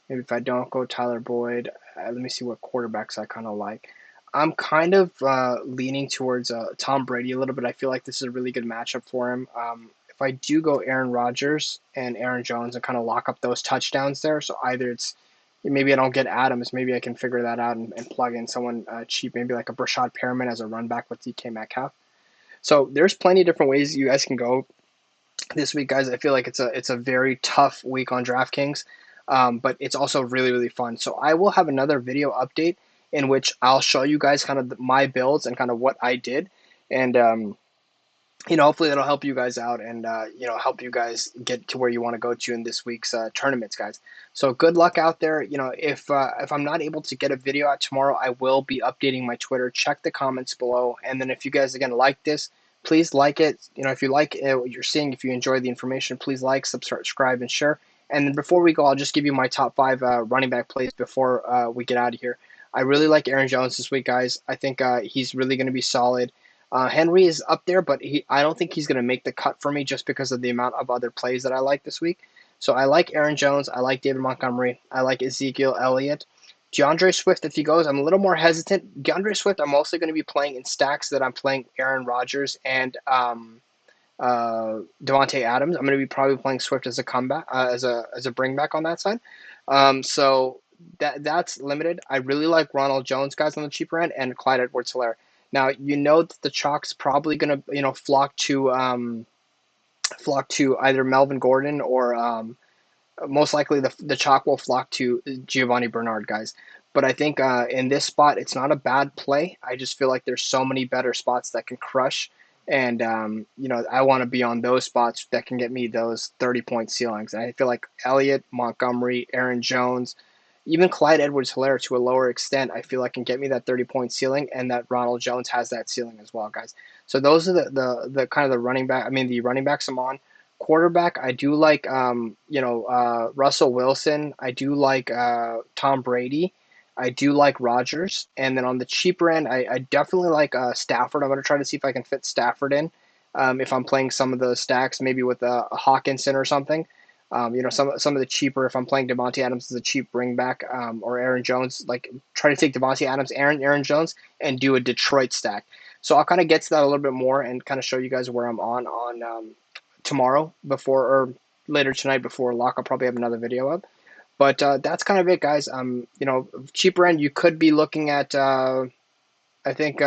Maybe if I don't go Tyler Boyd, let me see what quarterbacks I kind of like. I'm kind of leaning towards Tom Brady a little bit. I feel like this is a really good matchup for him. If I do go Aaron Rodgers and Aaron Jones and kind of lock up those touchdowns there, so either it's maybe I don't get Adams, maybe I can figure that out and plug in someone cheap, maybe like a Brashad Perriman as a run back with DK Metcalf. So there's plenty of different ways you guys can go this week, guys. I feel like it's a very tough week on DraftKings, but it's also really really fun. So I will have another video update in which I'll show you guys kind of my builds and kind of what I did, and hopefully that'll help you guys out and help you guys get to where you want to go to in this week's tournaments, guys. So good luck out there. If I'm not able to get a video out tomorrow, I will be updating my Twitter. Check the comments below, and then if you guys again like this, please like it. If you like what you're seeing, if you enjoy the information, please like, subscribe, and share. And then before we go, I'll just give you my top 5 running back plays before we get out of here. I really like Aaron Jones this week, guys. I think he's really going to be solid. Henry is up there, but I don't think he's going to make the cut for me just because of the amount of other plays that I like this week. So I like Aaron Jones. I like David Montgomery. I like Ezekiel Elliott. DeAndre Swift, if he goes, I'm a little more hesitant. DeAndre Swift, I'm mostly going to be playing in stacks that I'm playing Aaron Rodgers and Devontae Adams. I'm going to be probably playing Swift as a comeback, as a bring back on that side. So that's limited. I really like Ronald Jones, guys, on the cheaper end, and Clyde Edwards-Helaire. Now that the chalk's probably gonna flock to either Melvin Gordon or most likely the chalk will flock to Giovanni Bernard, guys. But I think in this spot it's not a bad play. I just feel like there's so many better spots that can crush, and I want to be on those spots that can get me those 30-point ceilings. And I feel like Elliott, Montgomery, Aaron Jones, even Clyde Edwards-Helaire to a lower extent, I feel like can get me that 30-point ceiling, and that Ronald Jones has that ceiling as well, guys. So those are the kind of the running back. I mean, the running backs I'm on. Quarterback, I do like Russell Wilson. I do like Tom Brady. I do like Rodgers, and then on the cheaper end, I definitely like Stafford. I'm going to try to see if I can fit Stafford in. If I'm playing some of the stacks, maybe with a Hawkinson or something. Some of the cheaper, if I'm playing Devontae Adams as a cheap bring back, or Aaron Jones, like try to take Devontae Adams, Aaron Jones, and do a Detroit stack. So I'll kind of get to that a little bit more and kind of show you guys where I'm on tomorrow before or later tonight before lock. I'll probably have another video up. But that's kind of it, guys. Cheaper end, you could be looking at, I think,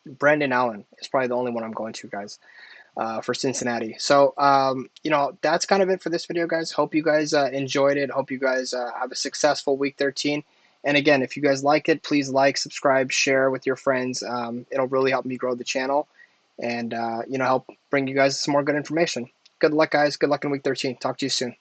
Brandon Allen is probably the only one I'm going to, guys. For Cincinnati. So, that's kind of it for this video, guys. Hope you guys enjoyed it. Hope you guys have a successful week 13. And again, if you guys like it, please like, subscribe, share with your friends. It'll really help me grow the channel and, help bring you guys some more good information. Good luck, guys. Good luck in week 13. Talk to you soon.